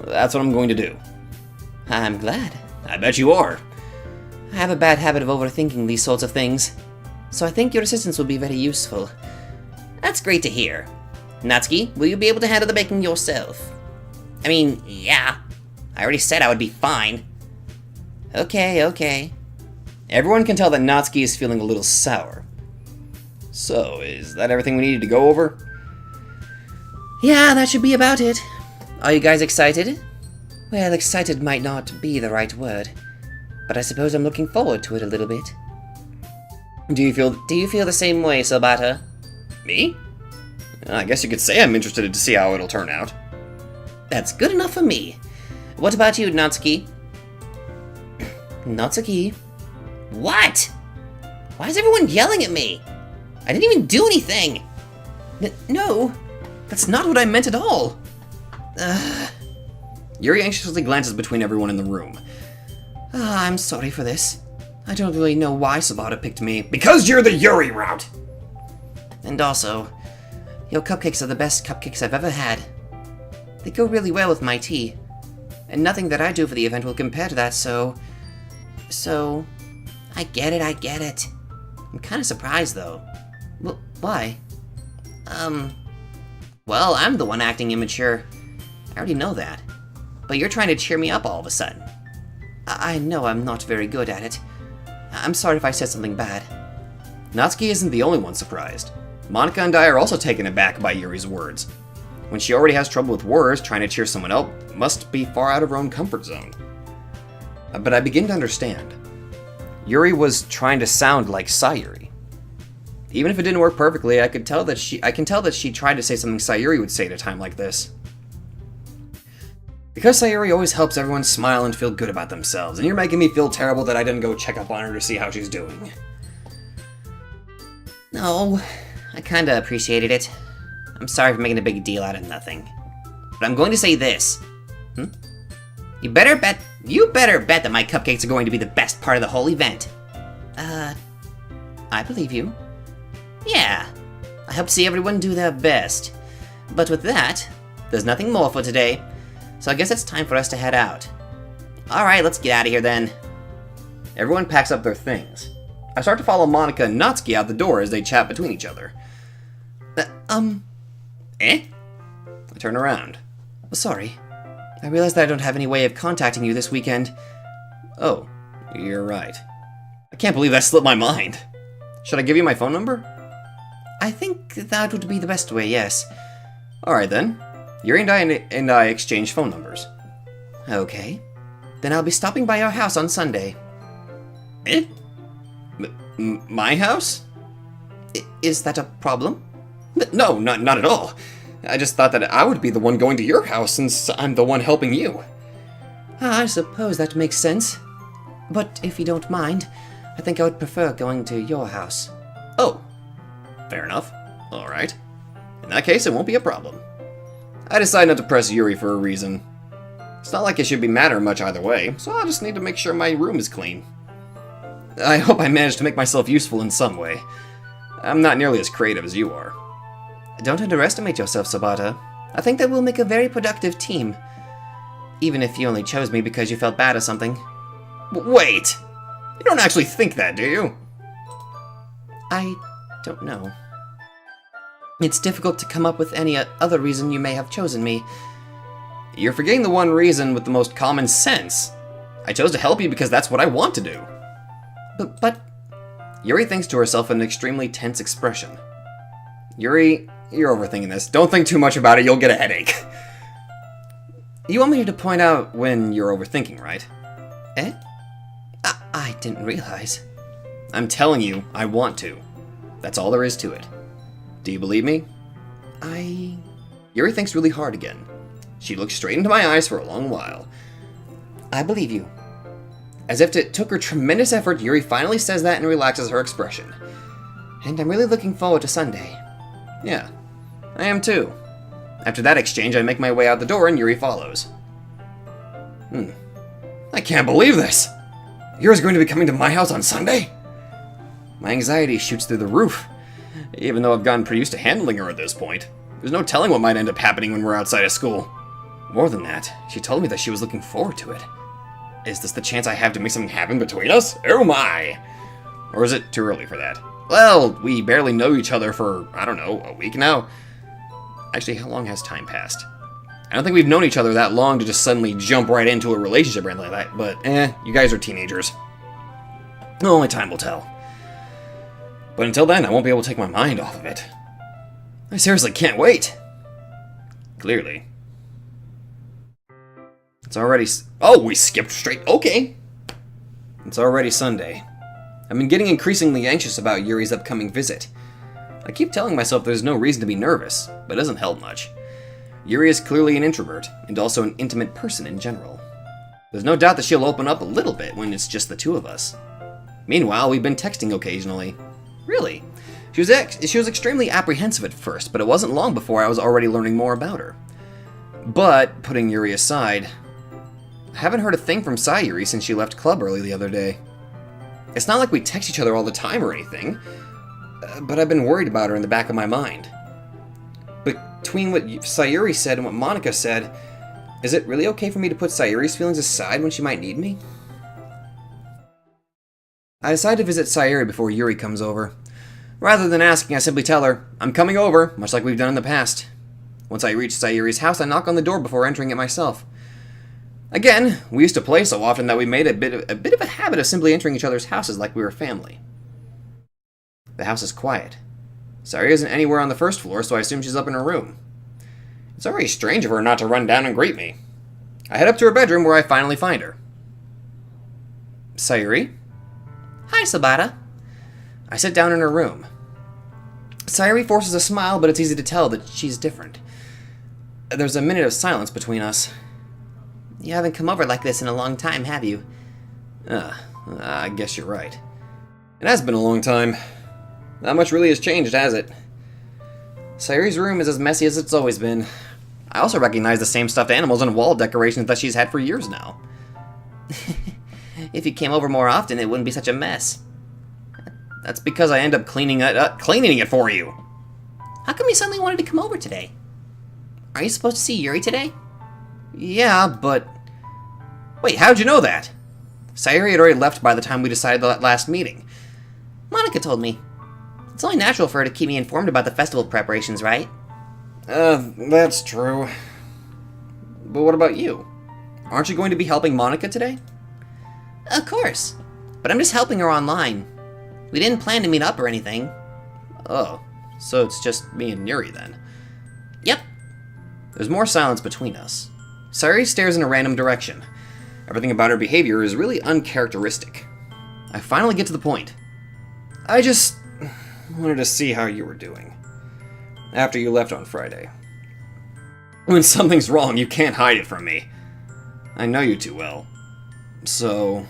That's what I'm going to do. I'm glad. I bet you are. I have a bad habit of overthinking these sorts of things, so I think your assistance will be very useful. That's great to hear. Natsuki, will you be able to handle the baking yourself? I mean, yeah. I already said I would be fine. Okay. Everyone can tell that Natsuki is feeling a little sour. So, is that everything we needed to go over? Yeah, that should be about it. Are you guys excited? Well, excited might not be the right word, but I suppose I'm looking forward to it a little bit. Do you feel the same way, Sabata? Me? I guess you could say I'm interested to see how it'll turn out. That's good enough for me. What about you, Natsuki? Natsuki? What? Why is everyone yelling at me? I didn't even do anything. No, that's not what I meant at all. Yuri anxiously glances between everyone in the room. I'm sorry for this. I don't really know why Sabata picked me. Because you're the Yuri route! And also, your cupcakes are the best cupcakes I've ever had. They go really well with my tea. And nothing that I do for the event will compare to that, so... I get it. I'm kind of surprised, though. Why? Well, I'm the one acting immature. I already know that. But you're trying to cheer me up all of a sudden. I know I'm not very good at it. I'm sorry if I said something bad. Natsuki isn't the only one surprised. Monika and I are also taken aback by Yuri's words. When she already has trouble with words, trying to cheer someone up must be far out of her own comfort zone. But I begin to understand. Yuri was trying to sound like Sayori. Even if it didn't work perfectly, I can tell that she tried to say something Sayori would say at a time like this. Because Sayori always helps everyone smile and feel good about themselves, and you're making me feel terrible that I didn't go check up on her to see how she's doing. No, I kinda appreciated it. I'm sorry for making a big deal out of nothing. But I'm going to say this. You better bet that my cupcakes are going to be the best part of the whole event. I believe you. Yeah, I hope to see everyone do their best. But with that, there's nothing more for today, so I guess it's time for us to head out. Alright, let's get out of here then. Everyone packs up their things. I start to follow Monika and Natsuki out the door as they chat between each other. I turn around. Sorry. I realize that I don't have any way of contacting you this weekend. Oh, you're right. I can't believe that slipped my mind. Should I give you my phone number? I think that would be the best way, yes. Alright then. Yuri and I exchanged phone numbers. Okay. Then I'll be stopping by your house on Sunday. Eh? My house? Is that a problem? No, not at all. I just thought that I would be the one going to your house since I'm the one helping you. I suppose that makes sense. But if you don't mind, I think I would prefer going to your house. Oh, fair enough. Alright. In that case, it won't be a problem. I decided not to press Yuri for a reason. It's not like it should be matter much either way, so I'll just need to make sure my room is clean. I hope I managed to make myself useful in some way. I'm not nearly as creative as you are. Don't underestimate yourself, Sabata. I think that we'll make a very productive team. Even if you only chose me because you felt bad or something. Wait! You don't actually think that, do you? I don't know. It's difficult to come up with any other reason you may have chosen me. You're forgetting the one reason with the most common sense. I chose to help you because that's what I want to do. But... Yuri thinks to herself in an extremely tense expression. Yuri, you're overthinking this. Don't think too much about it, you'll get a headache. You want me to point out when you're overthinking, right? Eh? I didn't realize. I'm telling you, I want to. That's all there is to it. Do you believe me? Yuri thinks really hard again. She looks straight into my eyes for a long while. I believe you. As if it took her tremendous effort, Yuri finally says that and relaxes her expression. And I'm really looking forward to Sunday. Yeah, I am too. After that exchange, I make my way out the door and Yuri follows. I can't believe this! Yuri's going to be coming to my house on Sunday? My anxiety shoots through the roof. Even though I've gotten pretty used to handling her at this point, there's no telling what might end up happening when we're outside of school. More than that, she told me that she was looking forward to it. Is this the chance I have to make something happen between us? Oh my! Or is it too early for that? Well, we barely know each other for, I don't know, a week now? Actually, how long has time passed? I don't think we've known each other that long to just suddenly jump right into a relationship or anything like that, but you guys are teenagers. Only time will tell. But until then, I won't be able to take my mind off of it. I seriously can't wait. Clearly. It's already... Oh, we skipped straight... Okay. It's already Sunday. I've been getting increasingly anxious about Yuri's upcoming visit. I keep telling myself there's no reason to be nervous, but it doesn't help much. Yuri is clearly an introvert, and also an intimate person in general. There's no doubt that she'll open up a little bit when it's just the two of us. Meanwhile, we've been texting occasionally. Really? She was extremely apprehensive at first, but it wasn't long before I was already learning more about her. But, putting Yuri aside, I haven't heard a thing from Sayori since she left club early the other day. It's not like we text each other all the time or anything, but I've been worried about her in the back of my mind. Between what Sayori said and what Monika said, is it really okay for me to put Sayori's feelings aside when she might need me? I decide to visit Sayori before Yuri comes over. Rather than asking, I simply tell her, I'm coming over, much like we've done in the past. Once I reach Sayori's house, I knock on the door before entering it myself. Again, we used to play so often that we made a bit of a habit of simply entering each other's houses like we were family. The house is quiet. Sayori isn't anywhere on the first floor, so I assume she's up in her room. It's already strange of her not to run down and greet me. I head up to her bedroom where I finally find her. Sayori? Hi, Sabata. I sit down in her room. Sayori forces a smile, but it's easy to tell that she's different. There's a minute of silence between us. You haven't come over like this in a long time, have you? I guess you're right. It has been a long time. Not much really has changed, has it? Sayori's room is as messy as it's always been. I also recognize the same stuffed animals and wall decorations that she's had for years now. If you came over more often, it wouldn't be such a mess. That's because I end up cleaning it for you. How come you suddenly wanted to come over today? Are you supposed to see Yuri today? Yeah, but... Wait, how'd you know that? Sayori had already left by the time we decided that last meeting. Monika told me. It's only natural for her to keep me informed about the festival preparations, right? That's true. But what about you? Aren't you going to be helping Monika today? Of course. But I'm just helping her online. We didn't plan to meet up or anything. Oh, so it's just me and Yuri then. Yep. There's more silence between us. Sayori stares in a random direction. Everything about her behavior is really uncharacteristic. I finally get to the point. I just wanted to see how you were doing after you left on Friday. When something's wrong, you can't hide it from me. I know you too well. So...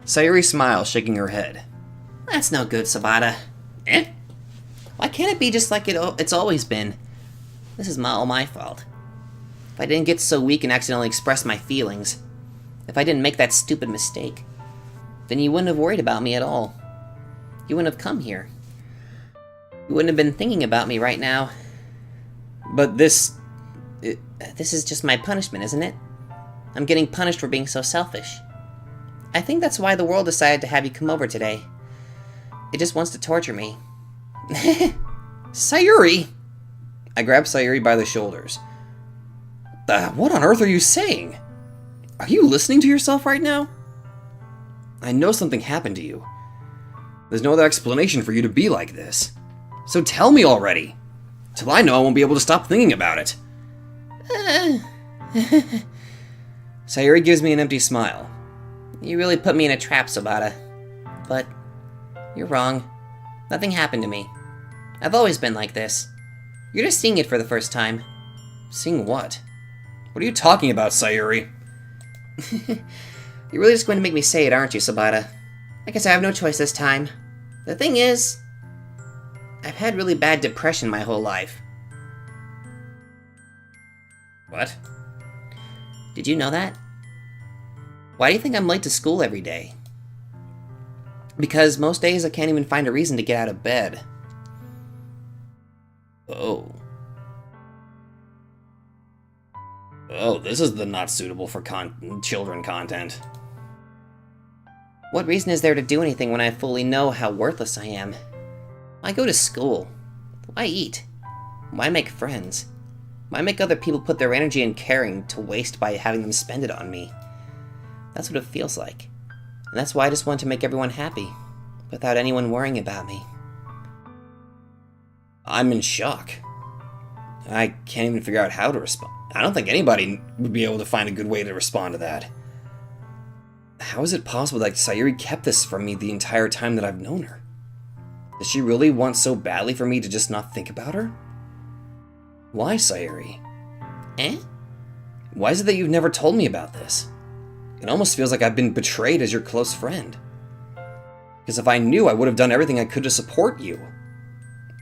Sayori smiles, shaking her head. That's no good, Sabata. Eh? Why can't it be just like it's always been? This is all my fault. If I didn't get so weak and accidentally express my feelings, if I didn't make that stupid mistake, then you wouldn't have worried about me at all. You wouldn't have come here. You wouldn't have been thinking about me right now. But this is just my punishment, isn't it? I'm getting punished for being so selfish. I think that's why the world decided to have you come over today. It just wants to torture me. Sayori! I grab Sayori by the shoulders. What on earth are you saying? Are you listening to yourself right now? I know something happened to you. There's no other explanation for you to be like this. So tell me already. Till I know, I won't be able to stop thinking about it. Sayori gives me an empty smile. You really put me in a trap, Sabata. But you're wrong. Nothing happened to me. I've always been like this. You're just seeing it for the first time. Seeing what? What are you talking about, Sayori? You're really just going to make me say it, aren't you, Sabata? I guess I have no choice this time. The thing is, I've had really bad depression my whole life. What? Did you know that? Why do you think I'm late to school every day? Because most days I can't even find a reason to get out of bed. Oh. Oh, this is the not suitable for children content. What reason is there to do anything when I fully know how worthless I am? Why go to school? Why eat? Why make friends? Why make other people put their energy and caring to waste by having them spend it on me? That's what it feels like. And that's why I just want to make everyone happy, without anyone worrying about me. I'm in shock. I can't even figure out how to respond. I don't think anybody would be able to find a good way to respond to that. How is it possible that Sayori kept this from me the entire time that I've known her? Does she really want so badly for me to just not think about her? Why, Sayori? Eh? Why is it that you've never told me about this? It almost feels like I've been betrayed as your close friend. Because if I knew, I would have done everything I could to support you.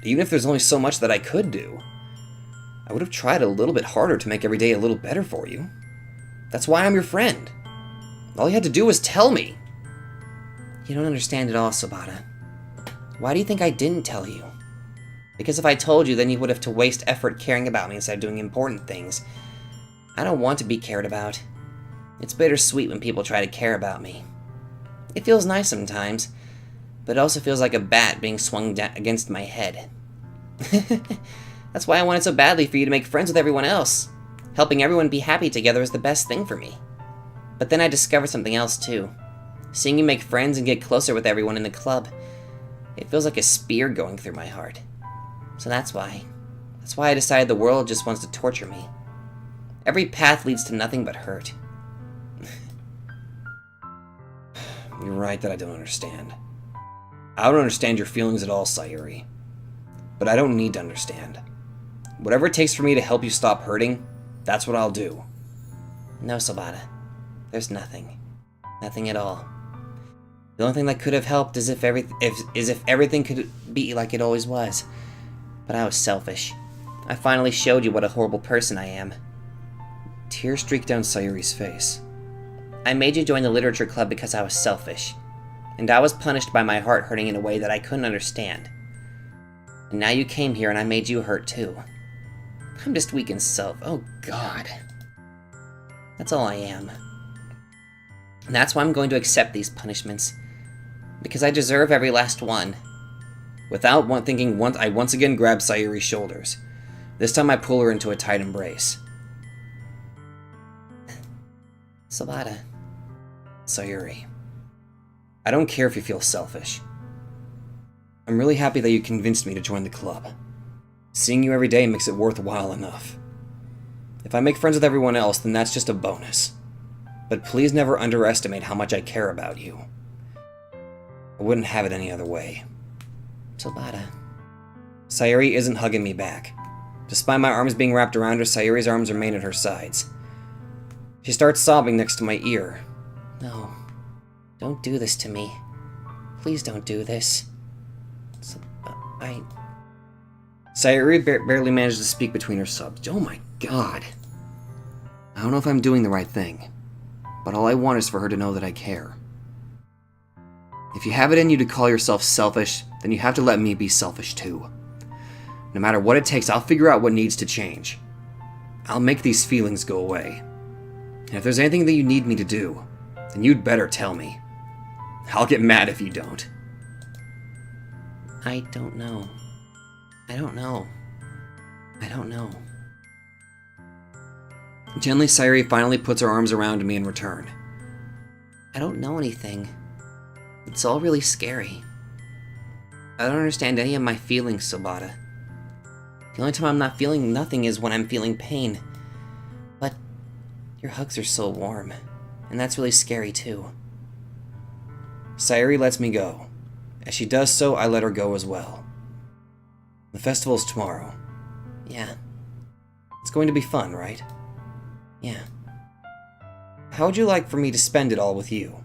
Even if there's only so much that I could do. I would have tried a little bit harder to make every day a little better for you. That's why I'm your friend. All you had to do was tell me. You don't understand at all, Sabata. Why do you think I didn't tell you? Because if I told you, then you would have to waste effort caring about me instead of doing important things. I don't want to be cared about. It's bittersweet when people try to care about me. It feels nice sometimes, but it also feels like a bat being swung against my head. That's why I wanted so badly for you to make friends with everyone else. Helping everyone be happy together is the best thing for me. But then I discovered something else too. Seeing you make friends and get closer with everyone in the club, it feels like a spear going through my heart. So that's why. That's why I decided the world just wants to torture me. Every path leads to nothing but hurt. You're right that I don't understand. I don't understand your feelings at all, Sayori. But I don't need to understand. Whatever it takes for me to help you stop hurting, that's what I'll do. No, Sabata. There's nothing. Nothing at all. The only thing that could have helped is if everything could be like it always was. But I was selfish. I finally showed you what a horrible person I am. Tears streak down Sayori's face. I made you join the literature club because I was selfish. And I was punished by my heart hurting in a way that I couldn't understand. And now you came here and I made you hurt too. I'm just weak in self. Oh God. That's all I am. And that's why I'm going to accept these punishments. Because I deserve every last one. Without thinking, I once again grab Sayori's shoulders. This time I pull her into a tight embrace. Sabata. Sayori. I don't care if you feel selfish. I'm really happy that you convinced me to join the club. Seeing you every day makes it worthwhile enough. If I make friends with everyone else, then that's just a bonus. But please never underestimate how much I care about you. I wouldn't have it any other way. Tabata. Sayori isn't hugging me back. Despite my arms being wrapped around her, Sayori's arms remain at her sides. She starts sobbing next to my ear. No. Don't do this to me. Please don't do this. Sayori barely manages to speak between her sobs. Oh my god. I don't know if I'm doing the right thing, but all I want is for her to know that I care. If you have it in you to call yourself selfish, then you have to let me be selfish too. No matter what it takes, I'll figure out what needs to change. I'll make these feelings go away. And if there's anything that you need me to do, then you'd better tell me. I'll get mad if you don't. I don't know. I don't know. I don't know. Gently, Sayori finally puts her arms around me in return. I don't know anything. It's all really scary. I don't understand any of my feelings, Sobata. The only time I'm not feeling nothing is when I'm feeling pain. But your hugs are so warm, and that's really scary too. Sayori lets me go. As she does so, I let her go as well. The festival's tomorrow. Yeah. It's going to be fun, right? Yeah. How would you like for me to spend it all with you?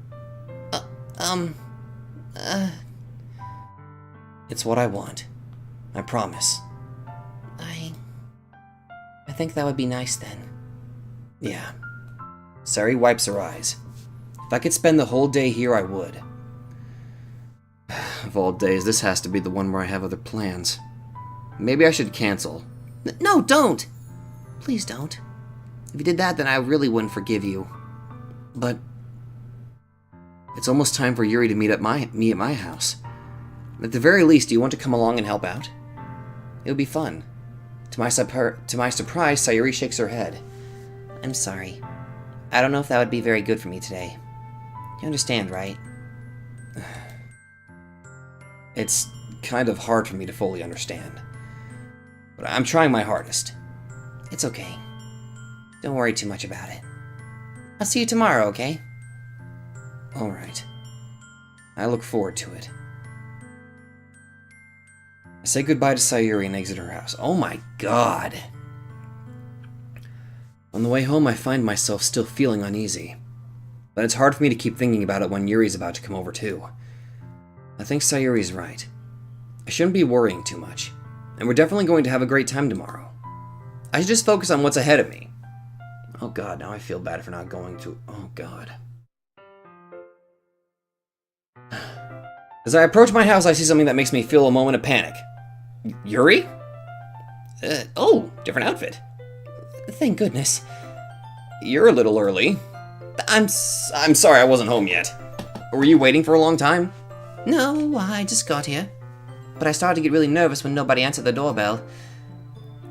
It's what I want. I promise. I think that would be nice then. Yeah. Sayori wipes her eyes. If I could spend the whole day here, I would. Of all days, this has to be the one where I have other plans. Maybe I should cancel. No, don't! Please don't. If you did that, then I really wouldn't forgive you. But it's almost time for Yuri to meet me at my house. At the very least, do you want to come along and help out? It would be fun. To my surprise, Sayori shakes her head. I'm sorry. I don't know if that would be very good for me today. You understand, right? It's kind of hard for me to fully understand. But I'm trying my hardest. It's okay. Don't worry too much about it. I'll see you tomorrow, okay? Alright. I look forward to it. I say goodbye to Sayori and exit her house. Oh my god! On the way home, I find myself still feeling uneasy. But it's hard for me to keep thinking about it when Yuri's about to come over too. I think Sayori's right. I shouldn't be worrying too much. And we're definitely going to have a great time tomorrow. I should just focus on what's ahead of me. Oh god, now I feel bad for not going to... Oh god. As I approach my house, I see something that makes me feel a moment of panic. Yuri? Oh, different outfit. Thank goodness. You're a little early. I'm sorry I wasn't home yet. Were you waiting for a long time? No, I just got here. But I started to get really nervous when nobody answered the doorbell.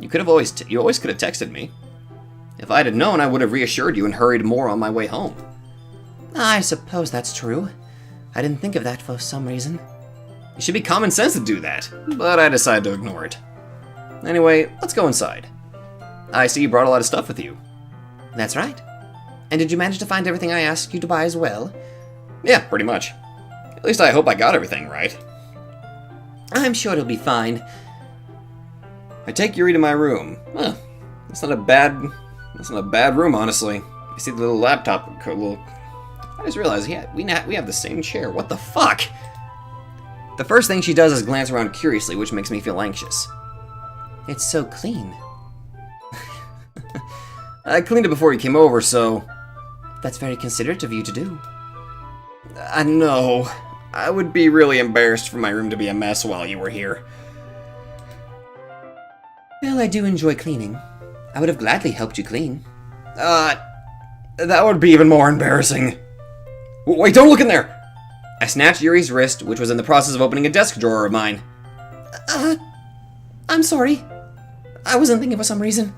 You always could have texted me. If I'd have known, I would have reassured you and hurried more on my way home. I suppose that's true. I didn't think of that for some reason. It should be common sense to do that, but I decided to ignore it. Anyway, let's go inside. I see you brought a lot of stuff with you. That's right. And did you manage to find everything I asked you to buy as well? Yeah, pretty much. At least I hope I got everything right. I'm sure it'll be fine. I take Yuri to my room. Huh, that's not a bad room, honestly. I see the little laptop. I just realized, we have the same chair. What the fuck? The first thing she does is glance around curiously, which makes me feel anxious. It's so clean. I cleaned it before you came over, so... That's very considerate of you to do. I know. I would be really embarrassed for my room to be a mess while you were here. Well, I do enjoy cleaning. I would have gladly helped you clean. That would be even more embarrassing. Wait, don't look in there! I snatched Yuri's wrist, which was in the process of opening a desk drawer of mine. I'm sorry. I wasn't thinking for some reason.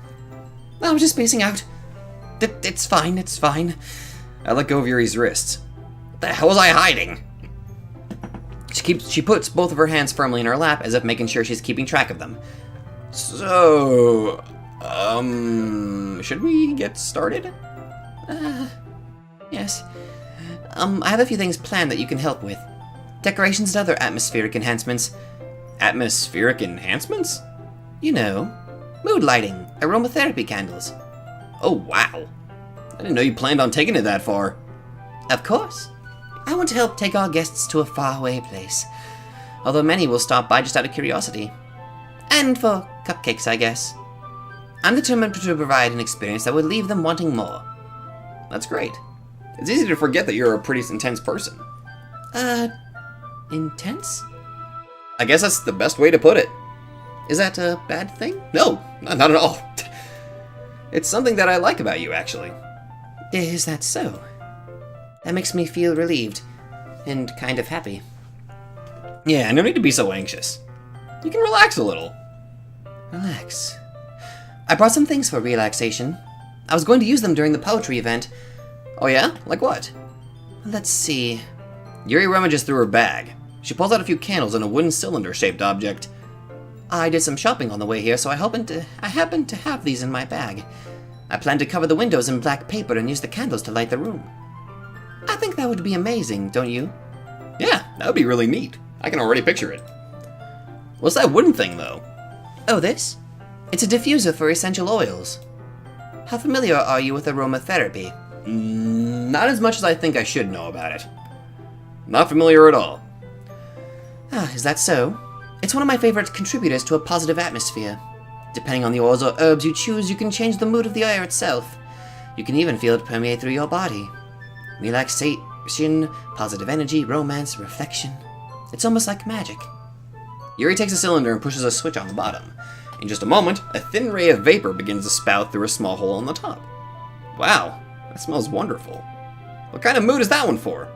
I was just spacing out. It's fine, it's fine. I let go of Yuri's wrists. What the hell was I hiding? She puts both of her hands firmly in her lap, as if making sure she's keeping track of them. So... Should we get started? Yes. I have a few things planned that you can help with. Decorations and other atmospheric enhancements. Atmospheric enhancements? You know, mood lighting, aromatherapy candles. Oh, wow. I didn't know you planned on taking it that far. Of course. I want to help take our guests to a faraway place. Although many will stop by just out of curiosity. And for cupcakes, I guess. I'm determined to provide an experience that would leave them wanting more. That's great. It's easy to forget that you're a pretty intense person. Intense? I guess that's the best way to put it. Is that a bad thing? No, not at all. It's something that I like about you, actually. Is that so? That makes me feel relieved. And kind of happy. Yeah, no need to be so anxious. You can relax a little. Relax. I brought some things for relaxation. I was going to use them during the poetry event. Oh yeah? Like what? Let's see. Yuri rummages through her bag. She pulls out a few candles and a wooden cylinder-shaped object. I did some shopping on the way here, so I happened to have these in my bag. I plan to cover the windows in black paper and use the candles to light the room. I think that would be amazing, don't you? Yeah, that would be really neat. I can already picture it. What's that wooden thing, though? Oh, this? It's a diffuser for essential oils. How familiar are you with aromatherapy? Not as much as I think I should know about it. Not familiar at all. Is that so? It's one of my favorite contributors to a positive atmosphere. Depending on the oils or herbs you choose, you can change the mood of the air itself. You can even feel it permeate through your body. Relaxation, positive energy, romance, reflection. It's almost like magic. Yuri takes a cylinder and pushes a switch on the bottom. In just a moment, a thin ray of vapor begins to spout through a small hole on the top. Wow, that smells wonderful. What kind of mood is that one for?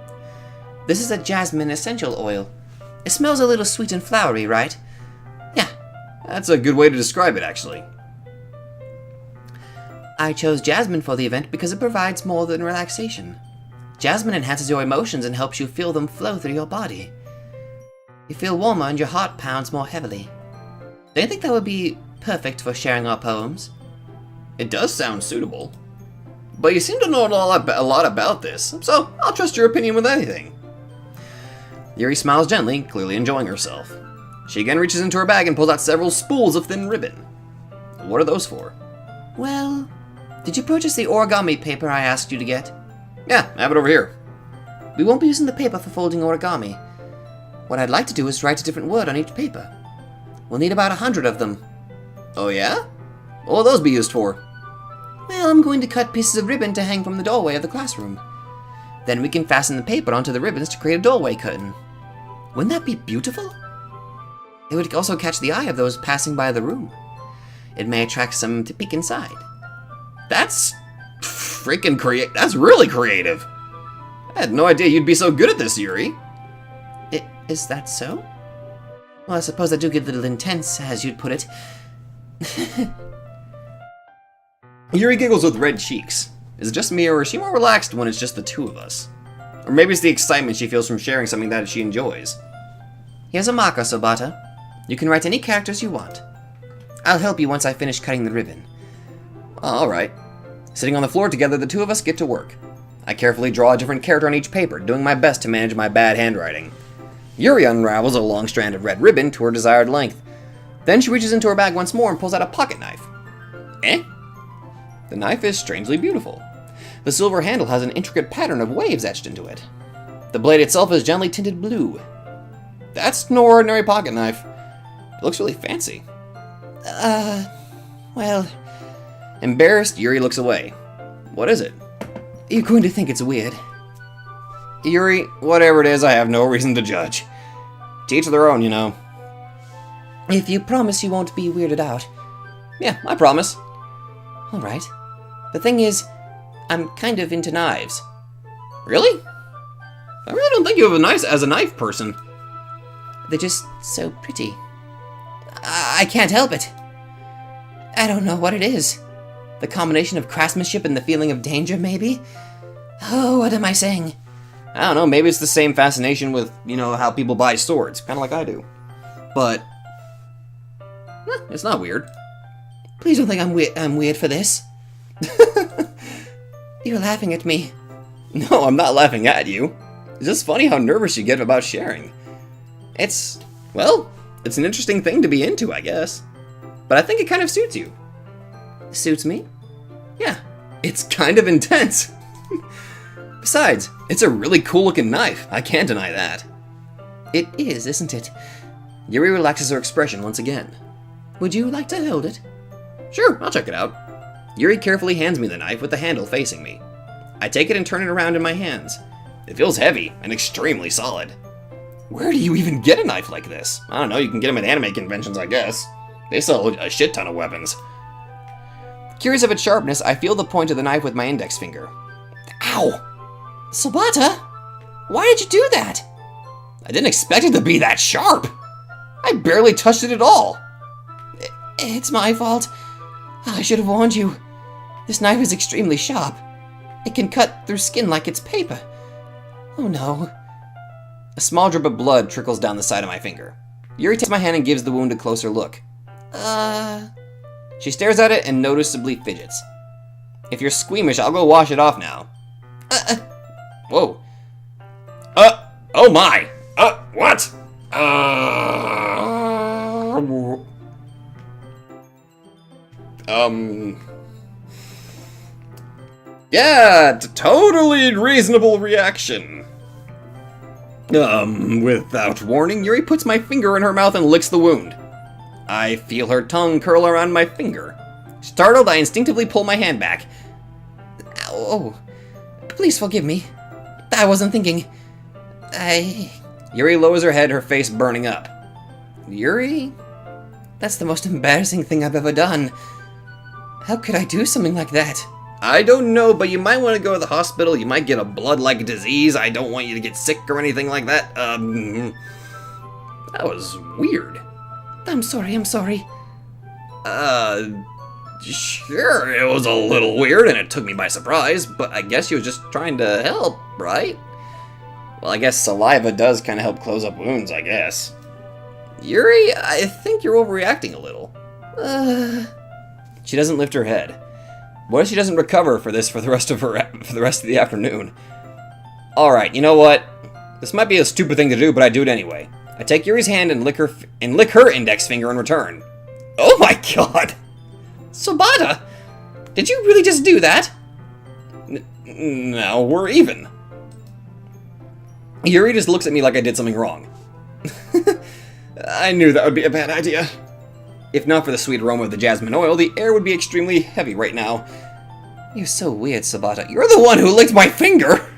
This is a jasmine essential oil. It smells a little sweet and flowery, right? Yeah. That's a good way to describe it, actually. I chose jasmine for the event because it provides more than relaxation. Jasmine enhances your emotions and helps you feel them flow through your body. You feel warmer and your heart pounds more heavily. Don't you think that would be perfect for sharing our poems? It does sound suitable. But you seem to know a lot about this, so I'll trust your opinion with anything. Yuri smiles gently, clearly enjoying herself. She again reaches into her bag and pulls out several spools of thin ribbon. What are those for? Well, did you purchase the origami paper I asked you to get? Yeah, I have it over here. We won't be using the paper for folding origami. What I'd like to do is write a different word on each paper. We'll need about 100 of them. Oh yeah? What will those be used for? Well, I'm going to cut pieces of ribbon to hang from the doorway of the classroom. Then we can fasten the paper onto the ribbons to create a doorway curtain. Wouldn't that be beautiful? It would also catch the eye of those passing by the room. It may attract some to peek inside. That's freaking that's really creative. I had no idea you'd be so good at this, Yuri. Is that so? Well, I suppose I do get a little intense, as you'd put it. Yuri giggles with red cheeks. Is it just me, or is she more relaxed when it's just the two of us? Or maybe it's the excitement she feels from sharing something that she enjoys. Here's a marker, Sobata. You can write any characters you want. I'll help you once I finish cutting the ribbon. Alright. Sitting on the floor together, the two of us get to work. I carefully draw a different character on each paper, doing my best to manage my bad handwriting. Yuri unravels a long strand of red ribbon to her desired length. Then she reaches into her bag once more and pulls out a pocket knife. Eh? The knife is strangely beautiful. The silver handle has an intricate pattern of waves etched into it. The blade itself is gently tinted blue. That's no ordinary pocket knife. It looks really fancy. Well... Embarrassed, Yuri looks away. What is it? You're going to think it's weird. Yuri, whatever it is, I have no reason to judge. To each their own, you know. If you promise you won't be weirded out. Yeah, I promise. Alright. The thing is, I'm kind of into knives. Really? I really don't think you have as a knife person. They're just so pretty. I can't help it. I don't know what it is. The combination of craftsmanship and the feeling of danger, maybe? Oh, what am I saying? I don't know, maybe it's the same fascination with, how people buy swords, kind of like I do. But, it's not weird. Please don't think I'm weird for this. You're laughing at me. No, I'm not laughing at you. It's just funny how nervous you get about sharing. It's an interesting thing to be into, I guess. But I think it kind of suits you. Suits me? Yeah, it's kind of intense. Besides, it's a really cool looking knife. I can't deny that. It is, isn't it? Yuri relaxes her expression once again. Would you like to hold it? Sure, I'll check it out. Yuri carefully hands me the knife with the handle facing me. I take it and turn it around in my hands. It feels heavy and extremely solid. Where do you even get a knife like this? I don't know, you can get them at anime conventions, I guess. They sell a shit ton of weapons. Curious of its sharpness, I feel the point of the knife with my index finger. Ow! Sabata? Why did you do that? I didn't expect it to be that sharp! I barely touched it at all! It's my fault. I should have warned you. This knife is extremely sharp. It can cut through skin like it's paper. Oh no. A small drip of blood trickles down the side of my finger. Yuri takes my hand and gives the wound a closer look. She stares at it and noticeably fidgets. If you're squeamish, I'll go wash it off now. Whoa. Oh my! What? Yeah, totally reasonable reaction. Without warning, Yuri puts my finger in her mouth and licks the wound. I feel her tongue curl around my finger. Startled, I instinctively pull my hand back. Oh, please forgive me. I wasn't thinking. Yuri lowers her head, her face burning up. Yuri? That's the most embarrassing thing I've ever done. How could I do something like that? I don't know, but you might want to go to the hospital. You might get a blood-like disease. I don't want you to get sick or anything like that. That was weird. I'm sorry. Sure, it was a little weird and it took me by surprise, but I guess you was just trying to help, right? Well, I guess saliva does kind of help close up wounds, I guess. Yuri, I think you're overreacting a little. She doesn't lift her head. What if she doesn't recover for this for the rest of the afternoon? All right, you know what? This might be a stupid thing to do, but I do it anyway. I take Yuri's hand and lick her index finger in return. Oh my god! Sabata! Did you really just do that? No, we're even. Yuri just looks at me like I did something wrong. I knew that would be a bad idea. If not for the sweet aroma of the jasmine oil, the air would be extremely heavy right now. You're so weird, Sabata. You're the one who licked my finger!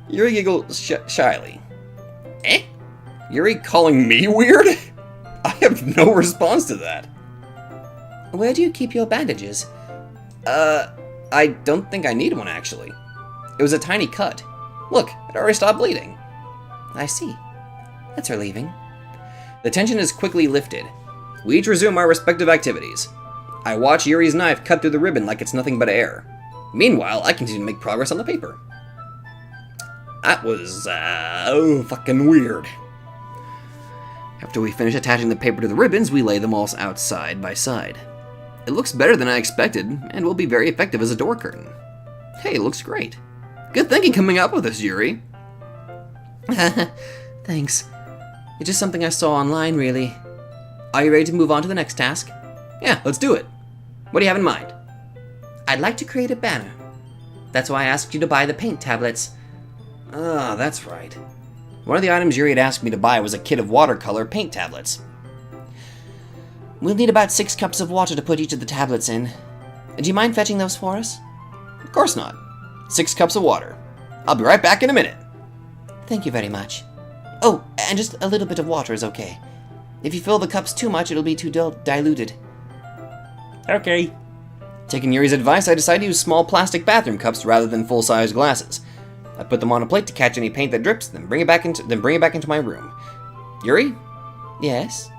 Yuri giggles shyly. Eh? Yuri calling me weird? I have no response to that. Where do you keep your bandages? I don't think I need one, actually. It was a tiny cut. Look, it already stopped bleeding. I see. That's relieving. The tension is quickly lifted. We each resume our respective activities. I watch Yuri's knife cut through the ribbon like it's nothing but air. Meanwhile, I continue to make progress on the paper. That was, fucking weird. After we finish attaching the paper to the ribbons, we lay them all out side by side. It looks better than I expected, and will be very effective as a door curtain. Hey, it looks great. Good thinking coming up with this, Yuri. Thanks. It's just something I saw online, really. Are you ready to move on to the next task? Yeah, let's do it. What do you have in mind? I'd like to create a banner. That's why I asked you to buy the paint tablets. Ah, that's right. One of the items Yuri had asked me to buy was a kit of watercolor paint tablets. We'll need about 6 cups of water to put each of the tablets in. Do you mind fetching those for us? Of course not. 6 cups of water. I'll be right back in a minute. Thank you very much. Oh, and just a little bit of water is okay. If you fill the cups too much, it'll be too diluted. Okay. Taking Yuri's advice, I decided to use small plastic bathroom cups rather than full-size glasses. I put them on a plate to catch any paint that drips, then bring it back into my room. Yuri? Yes?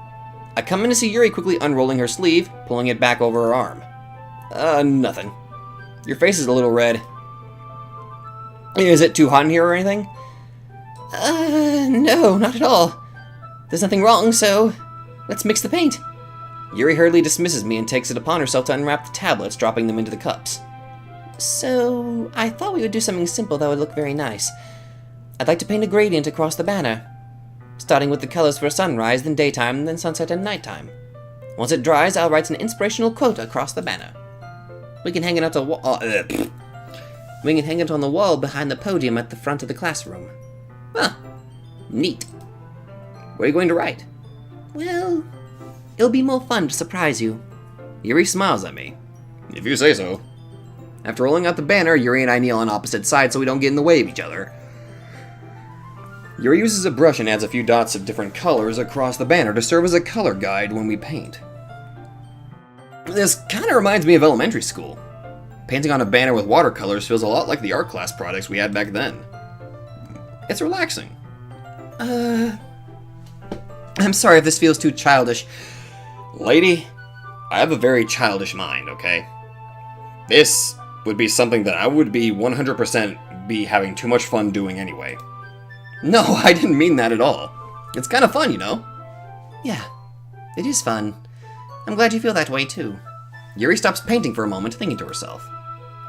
I come in to see Yuri quickly unrolling her sleeve, pulling it back over her arm. Nothing. Your face is a little red. Is it too hot in here or anything? No, not at all. There's nothing wrong, so let's mix the paint. Yuri hurriedly dismisses me and takes it upon herself to unwrap the tablets, dropping them into the cups. So, I thought we would do something simple that would look very nice. I'd like to paint a gradient across the banner, starting with the colors for sunrise, then daytime, then sunset and nighttime. Once it dries, I'll write an inspirational quote across the banner. We can hang it We can hang it on the wall behind the podium at the front of the classroom. Huh. Neat. What are you going to write? Well, it'll be more fun to surprise you. Yuri smiles at me. If you say so. After rolling out the banner, Yuri and I kneel on opposite sides so we don't get in the way of each other. Yuri uses a brush and adds a few dots of different colors across the banner to serve as a color guide when we paint. This kind of reminds me of elementary school. Painting on a banner with watercolors feels a lot like the art class projects we had back then. It's relaxing. I'm sorry if this feels too childish. Lady, I have a very childish mind, okay? This would be something that I would be 100% be having too much fun doing anyway. No, I didn't mean that at all. It's kind of fun, you know? Yeah, it is fun. I'm glad you feel that way too. Yuri stops painting for a moment, thinking to herself.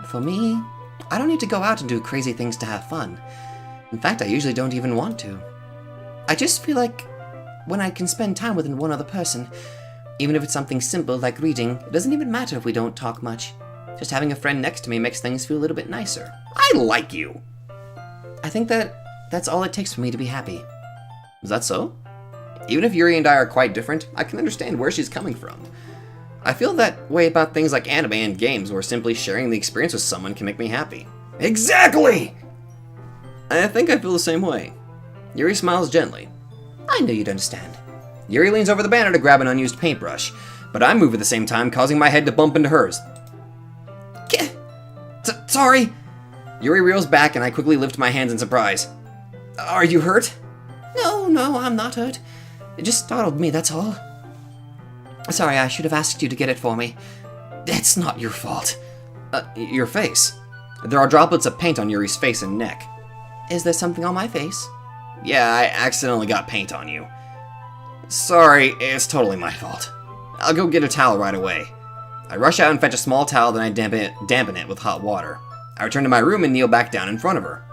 For me, I don't need to go out and do crazy things to have fun. In fact, I usually don't even want to. I just feel like when I can spend time with one other person, even if it's something simple like reading, it doesn't even matter if we don't talk much. Just having a friend next to me makes things feel a little bit nicer. I like you! I think that's all it takes for me to be happy. Is that so? Even if Yuri and I are quite different, I can understand where she's coming from. I feel that way about things like anime and games, where simply sharing the experience with someone can make me happy. Exactly! I think I feel the same way. Yuri smiles gently. I knew you'd understand. Yuri leans over the banner to grab an unused paintbrush, but I move at the same time, causing my head to bump into hers. Sorry! Yuri reels back and I quickly lift my hands in surprise. Are you hurt? No, I'm not hurt. It just startled me, that's all. Sorry, I should have asked you to get it for me. It's not your fault. Your face. There are droplets of paint on Yuri's face and neck. Is there something on my face? Yeah, I accidentally got paint on you. Sorry, it's totally my fault. I'll go get a towel right away. I rush out and fetch a small towel, then I dampen it with hot water. I return to my room and kneel back down in front of her.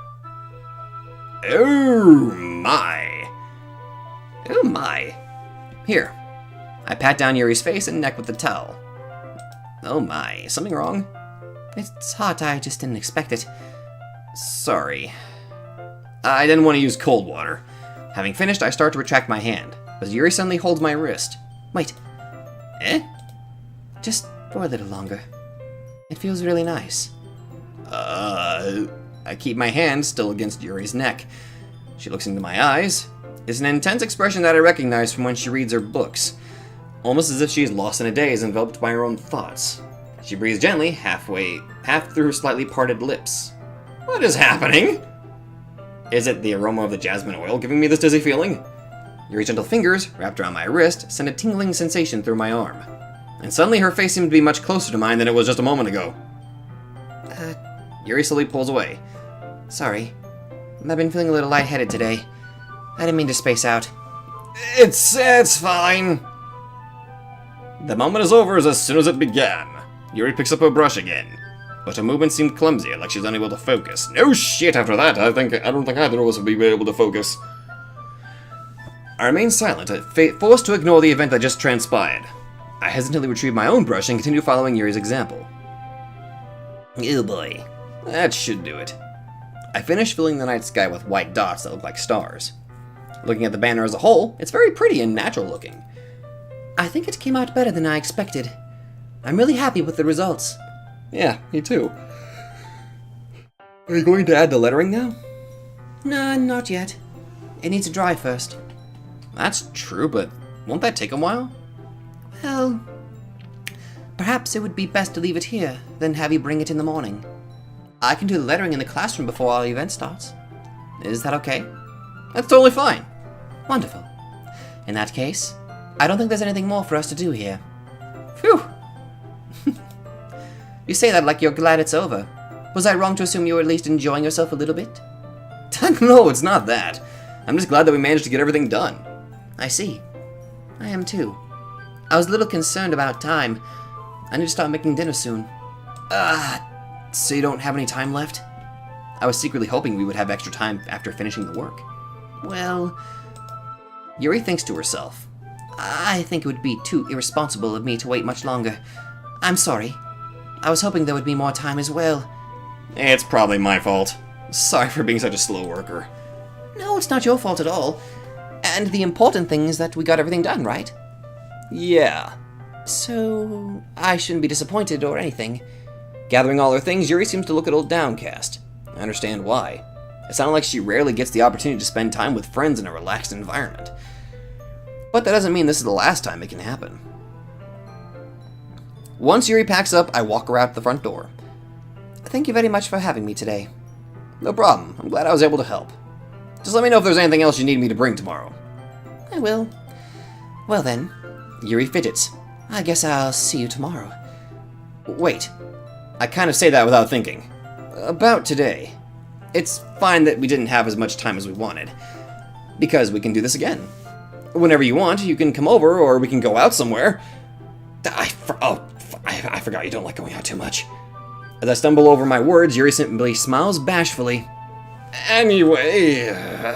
Oh my. Oh my. Here. I pat down Yuri's face and neck with the towel. Oh my, something wrong? It's hot, I just didn't expect it. Sorry. I didn't want to use cold water. Having finished, I start to retract my hand, but Yuri suddenly holds my wrist. Wait. Eh? Just for a little longer. It feels really nice. I keep my hand still against Yuri's neck. She looks into my eyes. It's an intense expression that I recognize from when she reads her books. Almost as if she is lost in a daze, enveloped by her own thoughts. She breathes gently, half through her slightly parted lips. What is happening? Is it the aroma of the jasmine oil giving me this dizzy feeling? Yuri's gentle fingers, wrapped around my wrist, send a tingling sensation through my arm. And suddenly her face seemed to be much closer to mine than it was just a moment ago. Yuri slowly pulls away. Sorry. I've been feeling a little lightheaded today. I didn't mean to space out. It's fine. The moment is over as soon as it began. Yuri picks up her brush again, but her movement seemed clumsy, like she's unable to focus. No shit after that, I don't think either of us would be able to focus. I remain silent, forced to ignore the event that just transpired. I hesitantly retrieve my own brush and continue following Yuri's example. Oh boy. That should do it. I finish filling the night sky with white dots that look like stars. Looking at the banner as a whole, it's very pretty and natural looking. I think it came out better than I expected. I'm really happy with the results. Yeah, me too. Are you going to add the lettering now? No, not yet. It needs to dry first. That's true, but won't that take a while? Well, perhaps it would be best to leave it here, then have you bring it in the morning. I can do the lettering in the classroom before our event starts. Is that okay? That's totally fine. Wonderful. In that case, I don't think there's anything more for us to do here. Phew. You say that like you're glad it's over. Was I wrong to assume you were at least enjoying yourself a little bit? No, it's not that. I'm just glad that we managed to get everything done. I see. I am too. I was a little concerned about time. I need to start making dinner soon. So you don't have any time left? I was secretly hoping we would have extra time after finishing the work. Well, Yuri thinks to herself. I think it would be too irresponsible of me to wait much longer. I'm sorry. I was hoping there would be more time as well. It's probably my fault. Sorry for being such a slow worker. No, it's not your fault at all. And the important thing is that we got everything done, right? Yeah. So, I shouldn't be disappointed or anything. Gathering all her things, Yuri seems to look a little downcast. I understand why. It sounded like she rarely gets the opportunity to spend time with friends in a relaxed environment. But that doesn't mean this is the last time it can happen. Once Yuri packs up, I walk her out the front door. Thank you very much for having me today. No problem. I'm glad I was able to help. Just let me know if there's anything else you need me to bring tomorrow. I will. Well then, Yuri fidgets. I guess I'll see you tomorrow. Wait. I kind of say that without thinking. About today. It's fine that we didn't have as much time as we wanted. Because we can do this again. Whenever you want, you can come over, or we can go out somewhere. I forgot you don't like going out too much. As I stumble over my words, Yuri simply smiles bashfully. Anyway,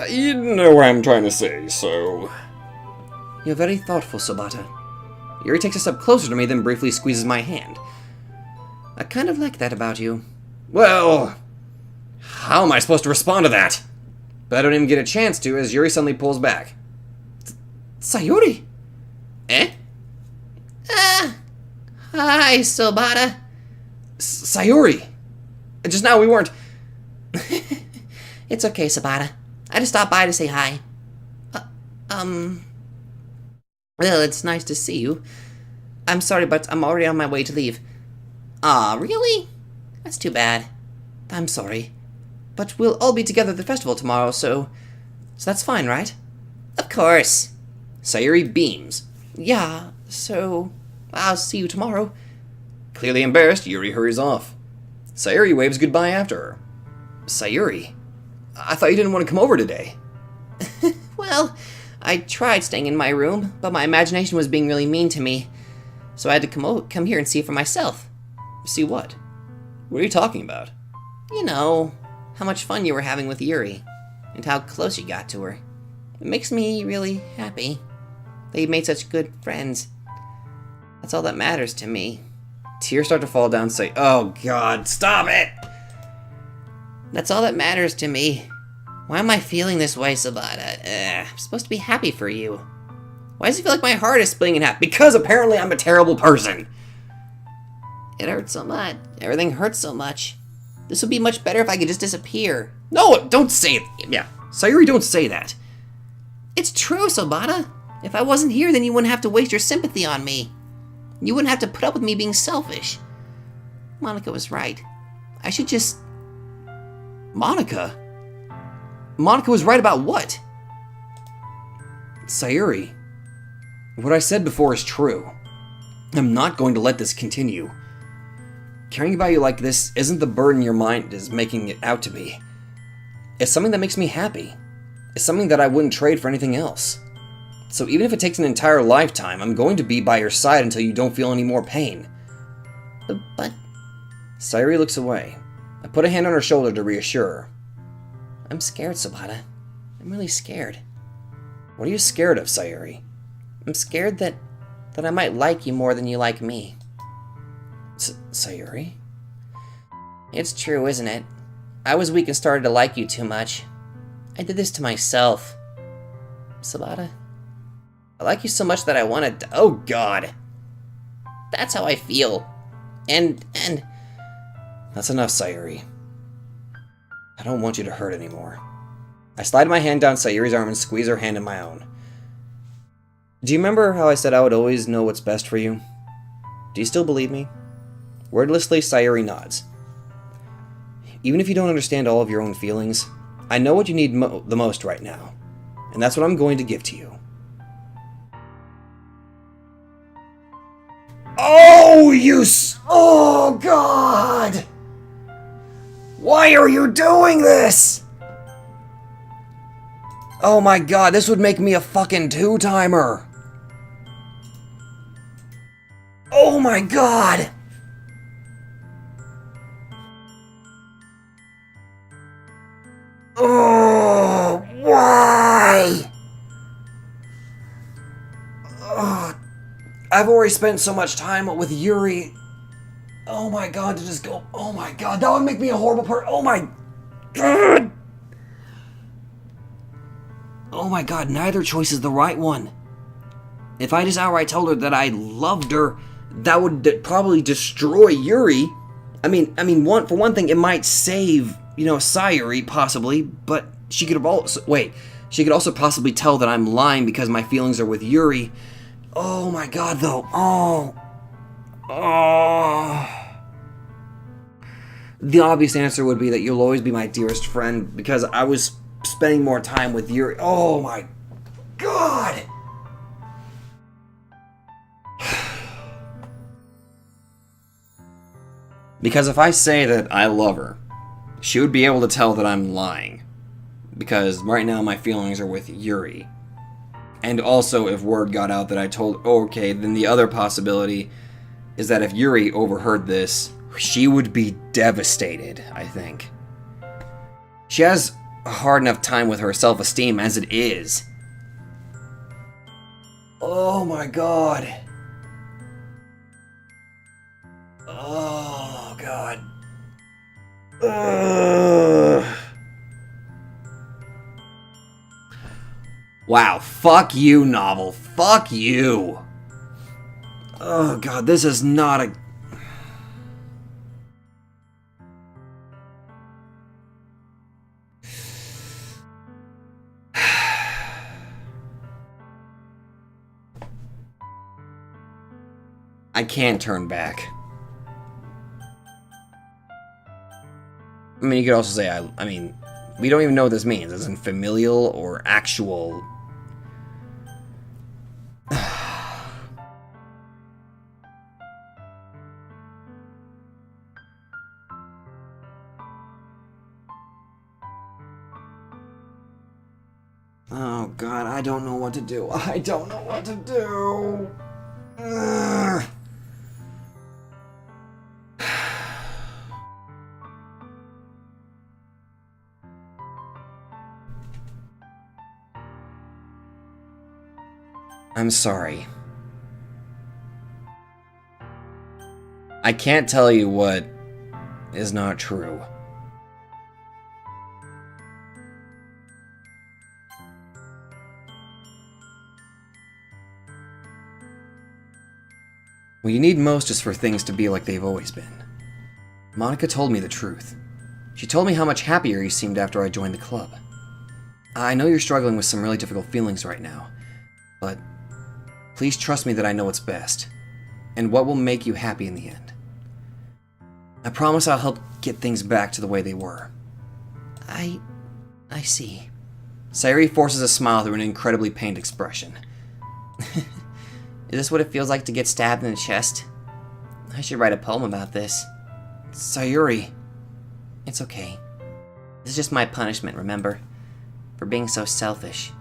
you know what I'm trying to say, so... You're very thoughtful, Sabata. Yuri takes a step closer to me, then briefly squeezes my hand. I kind of like that about you. Well, how am I supposed to respond to that? But I don't even get a chance to, as Yuri suddenly pulls back. Sayori! Eh? Hi, Sabata. Sayori! Just now we weren't... It's okay, Sabata. I just stopped by to say hi. Well, it's nice to see you. I'm sorry, but I'm already on my way to leave. Aw, really? That's too bad. I'm sorry. But we'll all be together at the festival tomorrow, so that's fine, right? Of course. Sayori beams. Yeah, so I'll see you tomorrow. Clearly embarrassed, Yuri hurries off. Sayori waves goodbye after her. Sayori? I thought you didn't want to come over today. Well, I tried staying in my room, but my imagination was being really mean to me. So I had to come here and see for myself. See what? What are you talking about? You know, how much fun you were having with Yuri, and how close you got to her. It makes me really happy that you made such good friends. That's all that matters to me. Tears start to fall down, say, oh god, stop it! That's all that matters to me. Why am I feeling this way, Sabata? I'm supposed to be happy for you. Why does it feel like my heart is splitting in half? Because apparently I'm a terrible person. It hurts so much. Everything hurts so much. This would be much better if I could just disappear. No, don't say it. Yeah, Sayori, don't say that. It's true, Sabata. If I wasn't here, then you wouldn't have to waste your sympathy on me. You wouldn't have to put up with me being selfish. Monika was right. I should just... Monika? Monika was right about what? Sayori, what I said before is true. I'm not going to let this continue. Caring about you like this isn't the burden your mind is making it out to be. It's something that makes me happy. It's something that I wouldn't trade for anything else. So even if it takes an entire lifetime, I'm going to be by your side until you don't feel any more pain. But... Sayori looks away. I put a hand on her shoulder to reassure her. I'm scared, Sabata. I'm really scared. What are you scared of, Sayori? I'm scared that I might like you more than you like me. Sayori? It's true, isn't it? I was weak and started to like you too much. I did this to myself. Sabata, I like you so much that I wanted to... Oh, God. That's how I feel. And... That's enough, Sayori. I don't want you to hurt anymore. I slide my hand down Sayori's arm and squeeze her hand in my own. Do you remember how I said I would always know what's best for you? Do you still believe me? Wordlessly, Sayori nods. Even if you don't understand all of your own feelings, I know what you need the most right now, and that's what I'm going to give to you. Oh, Oh, God! Why are you doing this? Oh my god, this would make me a fucking two-timer. Oh my god! Oh, why? Oh, I've already spent so much time with Yuri. Oh my god, to just go, oh my god, that would make me a horrible person. Oh my god! Oh my god, neither choice is the right one. If I just outright told her that I loved her, that would probably destroy Yuri. I mean, for one thing, it might save, Sayori, possibly, but she could also possibly tell that I'm lying because my feelings are with Yuri. Oh my god, though. Oh. The obvious answer would be that you'll always be my dearest friend because I was spending more time with Yuri. Oh my god! Because if I say that I love her, she would be able to tell that I'm lying. Because right now my feelings are with Yuri. And also, if word got out that I told, okay, then the other possibility is that if Yuri overheard this, she would be devastated, I think. She has a hard enough time with her self-esteem as it is. Oh my god. Oh god. Ugh. Wow, fuck you, novel. Fuck you. Oh god, this is not a... I can't turn back. I mean, you could also say, I mean, we don't even know what this means. Is it familial or actual... Oh god, I don't know what to do. I don't know what to do. Ugh. I'm sorry. I can't tell you what is not true. What you need most is for things to be like they've always been. Monika told me the truth. She told me how much happier you seemed after I joined the club. I know you're struggling with some really difficult feelings right now, but please trust me that I know what's best, and what will make you happy in the end. I promise I'll help get things back to the way they were. I see. Sayori forces a smile through an incredibly pained expression. Is this what it feels like to get stabbed in the chest? I should write a poem about this. Sayori. It's okay. This is just my punishment, remember? For being so selfish.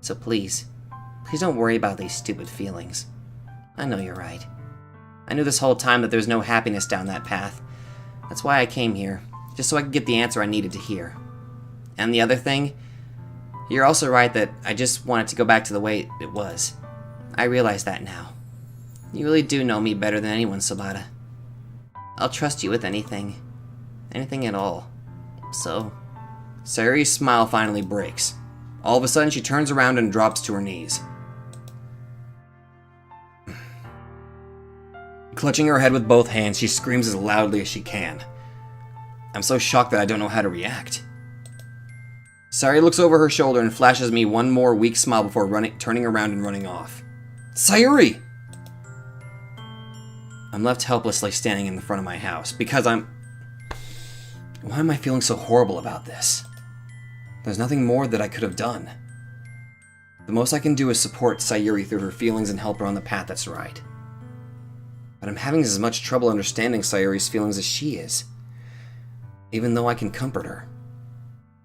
So please don't worry about these stupid feelings. I know you're right. I knew this whole time that there was no happiness down that path. That's why I came here, just so I could get the answer I needed to hear. And the other thing, you're also right that I just wanted to go back to the way it was. I realize that now. You really do know me better than anyone, Sabata. I'll trust you with anything. Anything at all. So... Sayori's smile finally breaks. All of a sudden, she turns around and drops to her knees. Clutching her head with both hands, she screams as loudly as she can. I'm so shocked that I don't know how to react. Sayori looks over her shoulder and flashes me one more weak smile before turning around and running off. Sayori! I'm left helplessly standing in the front of my house because I'm... Why am I feeling so horrible about this? There's nothing more that I could have done. The most I can do is support Sayori through her feelings and help her on the path that's right. But I'm having as much trouble understanding Sayori's feelings as she is, even though I can comfort her.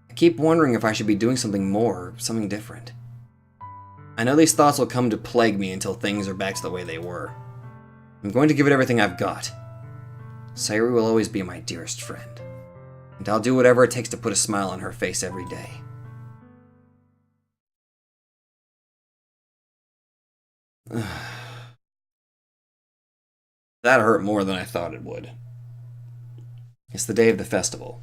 I keep wondering if I should be doing something more, something different. I know these thoughts will come to plague me until things are back to the way they were. I'm going to give it everything I've got. Sayori will always be my dearest friend, and I'll do whatever it takes to put a smile on her face every day. That hurt more than I thought it would. It's the day of the festival.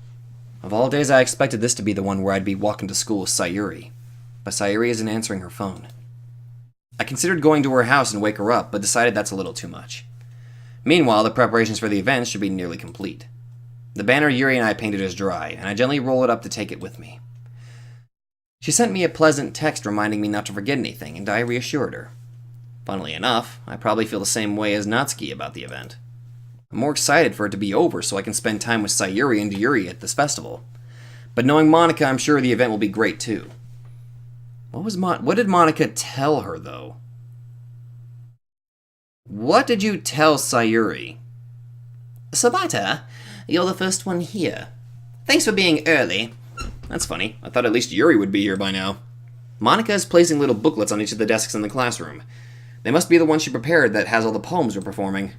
Of all days, I expected this to be the one where I'd be walking to school with Sayori, but Sayori isn't answering her phone. I considered going to her house and wake her up, but decided that's a little too much. Meanwhile, the preparations for the event should be nearly complete. The banner Yuri and I painted is dry, and I gently roll it up to take it with me. She sent me a pleasant text reminding me not to forget anything, and I reassured her. Funnily enough, I probably feel the same way as Natsuki about the event. I'm more excited for it to be over so I can spend time with Sayori and Yuri at this festival. But knowing Monika, I'm sure the event will be great too. What did Monika tell her, though? What did you tell Sayori? Sabata, you're the first one here. Thanks for being early. That's funny. I thought at least Yuri would be here by now. Monika is placing little booklets on each of the desks in the classroom. They must be the one she prepared that has all the poems we're performing.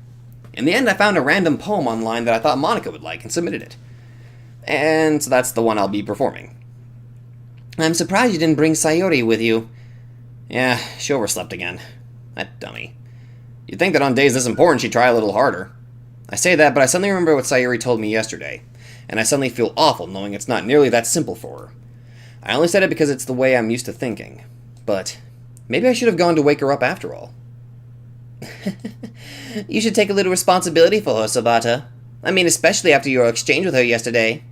In the end, I found a random poem online that I thought Monika would like and submitted it. And so that's the one I'll be performing. I'm surprised you didn't bring Sayori with you. Yeah, she overslept again. That dummy. You'd think that on days this important she'd try a little harder. I say that, but I suddenly remember what Sayori told me yesterday, and I suddenly feel awful knowing it's not nearly that simple for her. I only said it because it's the way I'm used to thinking. But maybe I should have gone to wake her up after all. You should take a little responsibility for her, Sabata. I mean, especially after your exchange with her yesterday.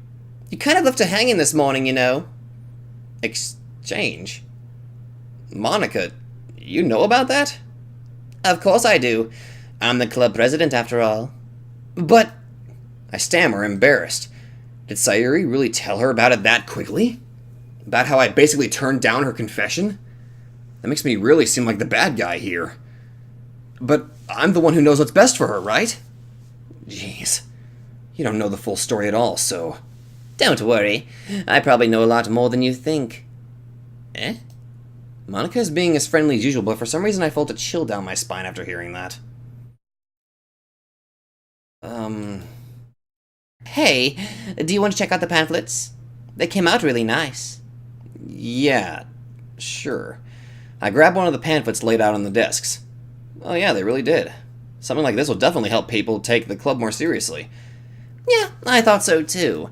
You kind of left her hanging this morning, you know. Exchange? Monika, you know about that? Of course I do. I'm the club president, after all. But... I stammer, embarrassed. Did Sayori really tell her about it that quickly? About how I basically turned down her confession? That makes me really seem like the bad guy here. But I'm the one who knows what's best for her, right? Jeez. You don't know the full story at all, so... Don't worry. I probably know a lot more than you think. Eh? Monika is being as friendly as usual, but for some reason I felt a chill down my spine after hearing that. Hey, do you want to check out the pamphlets? They came out really nice. Yeah, sure. I grabbed one of the pamphlets laid out on the desks. Oh yeah, they really did. Something like this will definitely help people take the club more seriously. Yeah, I thought so too.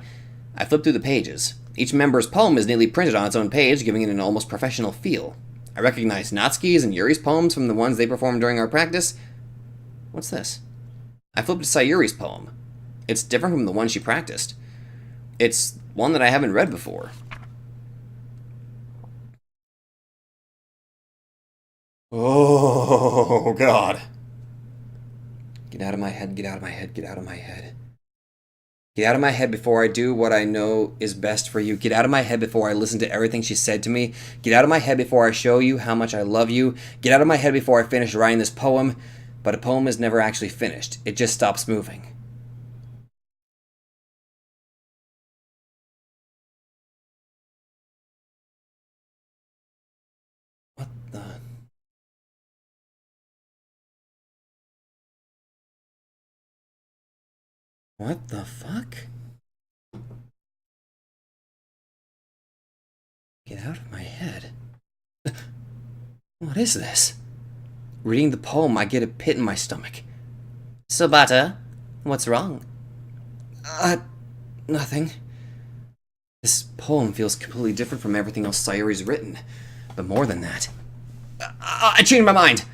I flipped through the pages. Each member's poem is neatly printed on its own page, giving it an almost professional feel. I recognized Natsuki's and Yuri's poems from the ones they performed during our practice. What's this? I flipped to Sayori's poem. It's different from the one she practiced. It's one that I haven't read before. Oh, God. Get out of my head, get out of my head, get out of my head. Get out of my head before I do what I know is best for you. Get out of my head before I listen to everything she said to me. Get out of my head before I show you how much I love you. Get out of my head before I finish writing this poem. But a poem is never actually finished. It just stops moving. What the... What the fuck? Get out of my head. What is this? Reading the poem, I get a pit in my stomach. Sabata, what's wrong? Nothing. This poem feels completely different from everything else Sayori's written. But more than that... I changed my mind!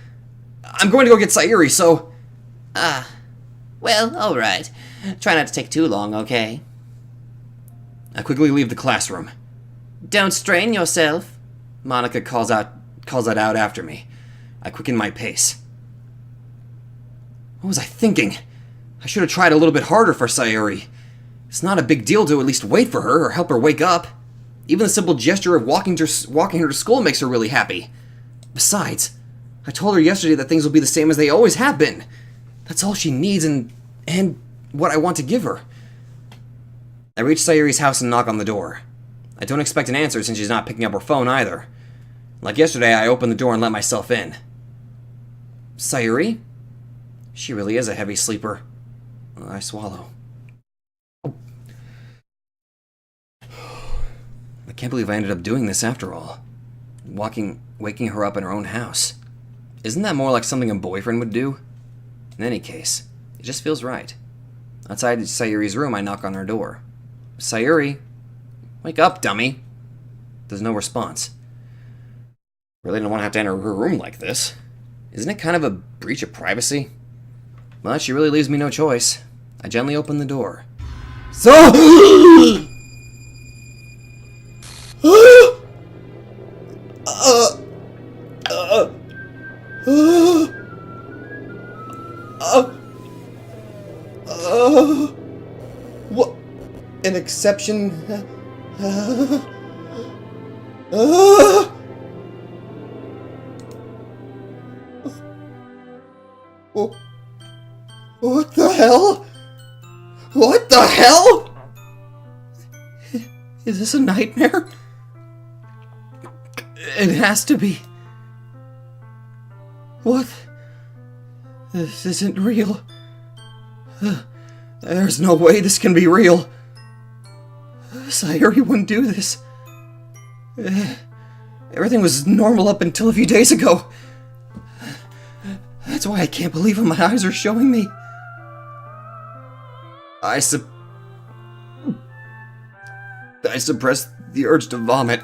I'm going to go get Sayori, so... Well, alright. Try not to take too long, okay? I quickly leave the classroom. Don't strain yourself. Monika calls that out after me. I quicken my pace. What was I thinking? I should have tried a little bit harder for Sayori. It's not a big deal to at least wait for her or help her wake up. Even the simple gesture of walking her to school makes her really happy. Besides, I told her yesterday that things will be the same as they always have been. That's all she needs and what I want to give her. I reach Sayori's house and knock on the door. I don't expect an answer since she's not picking up her phone either. Like yesterday, I open the door and let myself in. Sayori? She really is a heavy sleeper. I swallow. I can't believe I ended up doing this after all. Waking her up in her own house. Isn't that more like something a boyfriend would do? In any case, it just feels right. Outside Sayori's room, I knock on her door. Sayori! Wake up, dummy! There's no response. Really don't want to have to enter her room like this. Isn't it kind of a breach of privacy? But she really leaves me no choice. I gently open the door. So... What? An exception? What the hell? What the hell? Is this a nightmare? It has to be. What? This isn't real. There's no way this can be real. Sayori wouldn't do this. Everything was normal up until a few days ago. That's why I can't believe what my eyes are showing me. I suppressed the urge to vomit.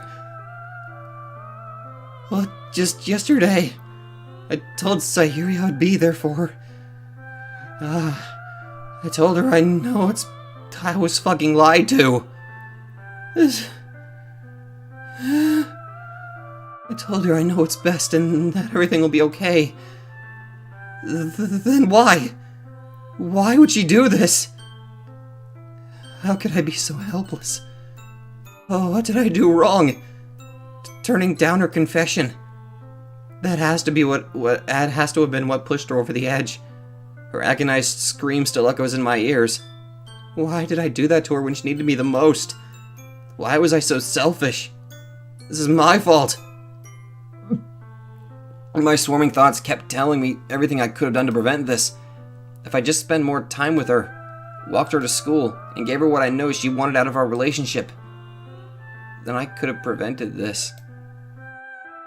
Well, just yesterday, I told Sayori I would be there for her. I told her I was fucking lied to. I told her I know what's best and that everything will be okay. Then why? Why would she do this? How could I be so helpless? Oh, what did I do wrong? Turning down her confession. That has to be what has to have been what pushed her over the edge. Her agonized scream still echoes in my ears. Why did I do that to her when she needed me the most? Why was I so selfish? This is my fault. My swarming thoughts kept telling me everything I could have done to prevent this. If I just spent more time with her, walked her to school, and gave her what I know she wanted out of our relationship, then I could have prevented this.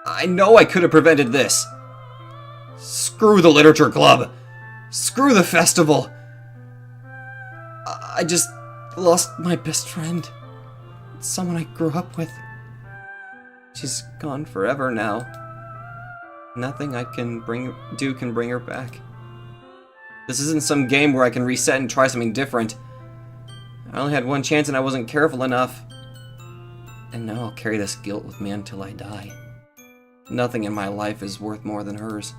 I know I could have prevented this. Screw the literature club. Screw the festival. I just lost my best friend. Someone I grew up with. She's gone forever now. Nothing I can do can bring her back. This isn't some game where I can reset and try something different. I only had one chance and I wasn't careful enough. And now I'll carry this guilt with me until I die. Nothing in my life is worth more than hers.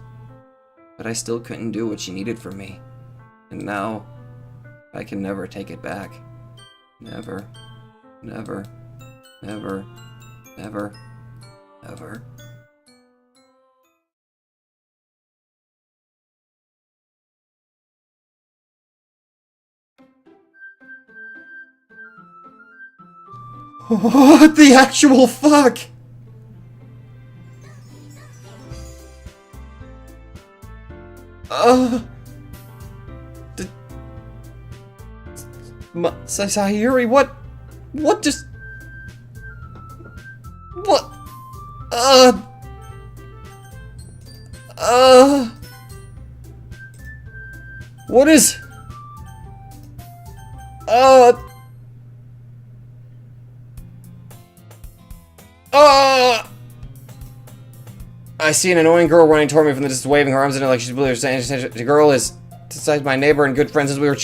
But I still couldn't do what she needed from me. And now, I can never take it back. Never. Never. Never. Never. Ever. What the actual fuck? Sayori, what just... What? What is... I see an annoying girl running toward me from the distance, waving her arms in it like she's really saying the girl is besides my neighbor and good friends as we were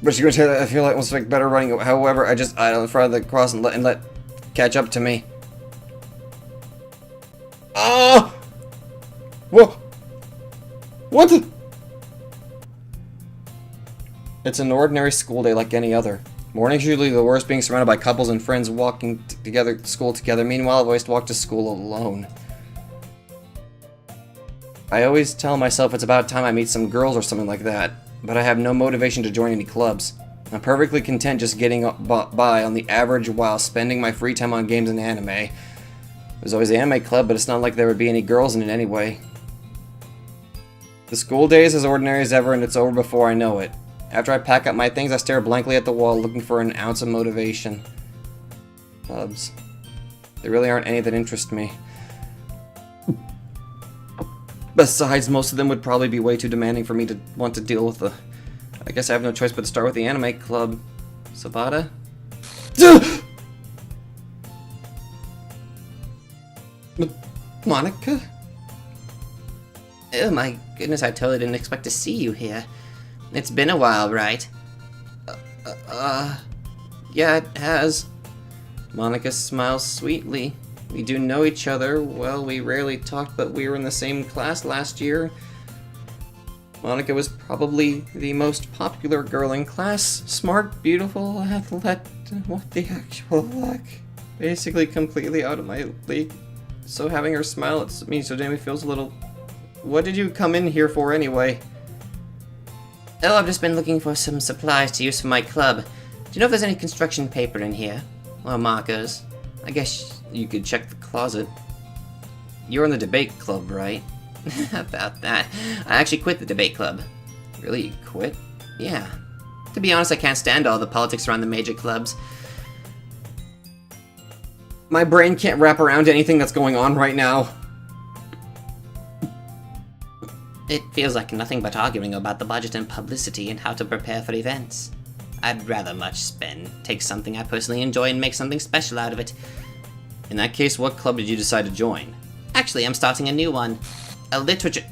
But she's gonna tell that I feel like it wants to make better running. However, I don't in front of the cross and let catch up to me. What the? It's an ordinary school day like any other. Mornings usually the worst, being surrounded by couples and friends walking together, school together. Meanwhile, I've always walked to school alone. I always tell myself it's about time I meet some girls or something like that, but I have no motivation to join any clubs. I'm perfectly content just getting by on the average while spending my free time on games and anime. There's always the anime club, but it's not like there would be any girls in it anyway. The school day is as ordinary as ever, and it's over before I know it. After I pack up my things, I stare blankly at the wall, looking for an ounce of motivation. Clubs. There really aren't any that interest me. Besides, most of them would probably be way too demanding for me to want to deal with. I guess I have no choice but to start with the anime club. Sabata? Monika? Oh my goodness, I totally didn't expect to see you here. It's been a while, right? Yeah, it has. Monika smiles sweetly. We do know each other. Well, we rarely talked, but we were in the same class last year. Monika was probably the most popular girl in class. Smart, beautiful, athletic. What the actual fuck? Basically completely out of my league. So having her smile at me so Jamie feels a little... What did you come in here for anyway? Oh, I've just been looking for some supplies to use for my club. Do you know if there's any construction paper in here? Or markers? I guess you could check the closet. You're in the debate club, right? About that. I actually quit the debate club. Really, you quit? Yeah. To be honest, I can't stand all the politics around the major clubs. My brain can't wrap around anything that's going on right now. It feels like nothing but arguing about the budget and publicity and how to prepare for events. I'd rather much take something I personally enjoy and make something special out of it. In that case, what club did you decide to join? Actually, I'm starting a new one. A literature...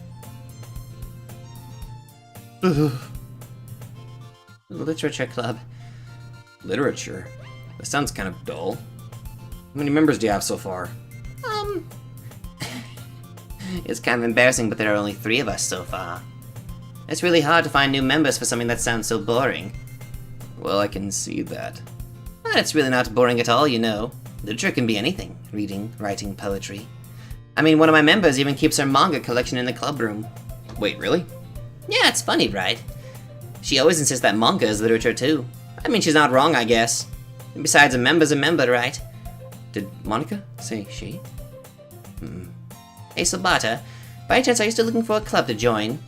literature club. Literature? That sounds kind of dull. How many members do you have so far? It's kind of embarrassing, but there are only 3 of us so far. It's really hard to find new members for something that sounds so boring. Well, I can see that. But it's really not boring at all, you know. Literature can be anything. Reading, writing, poetry. I mean, one of my members even keeps her manga collection in the clubroom. Wait, really? Yeah, it's funny, right? She always insists that manga is literature too. I mean, she's not wrong, I guess. And besides, a member's a member, right? Did Monika say she? Hey, Sabata, by any chance are you still looking for a club to join?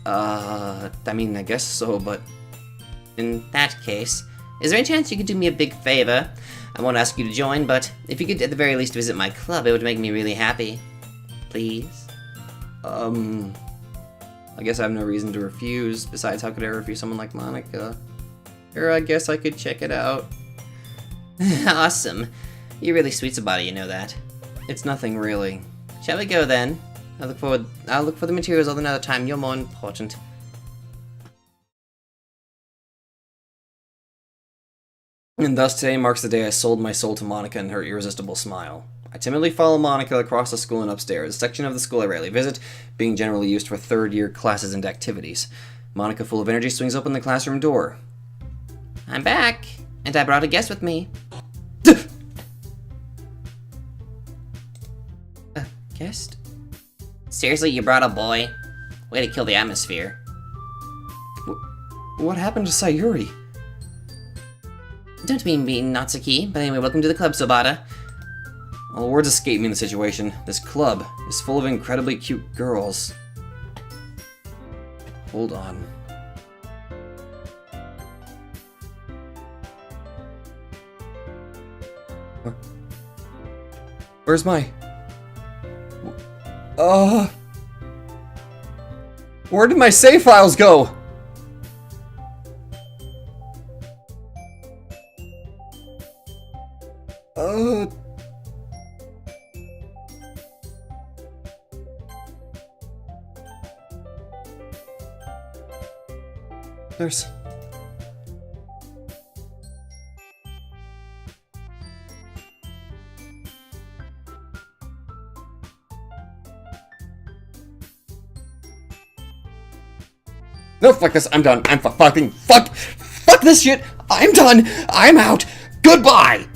I mean, I guess so, but... In that case, is there any chance you could do me a big favor? I won't ask you to join, but if you could at the very least visit my club, it would make me really happy. Please? I guess I have no reason to refuse. Besides, how could I refuse someone like Monika? Or I guess I could check it out. Awesome. You're really sweet, Sabata, you know that. It's nothing really. Shall we go then? I'll look for the materials another time. You're more important. And thus today marks the day I sold my soul to Monika and her irresistible smile. I timidly follow Monika across the school and upstairs, a section of the school I rarely visit, being generally used for third-year classes and activities. Monika, full of energy, swings open the classroom door. I'm back, and I brought a guest with me. A guest? Seriously, you brought a boy? Way to kill the atmosphere. What happened to Sayori? Don't mean Natsuki, but anyway, welcome to the club, Sabata. Well, words escape me in the situation. This club is full of incredibly cute girls. Hold on. Where's my... Where did my save files go? There's... No, fuck this. I'm done. Fuck this shit. I'm done. I'm out. Goodbye.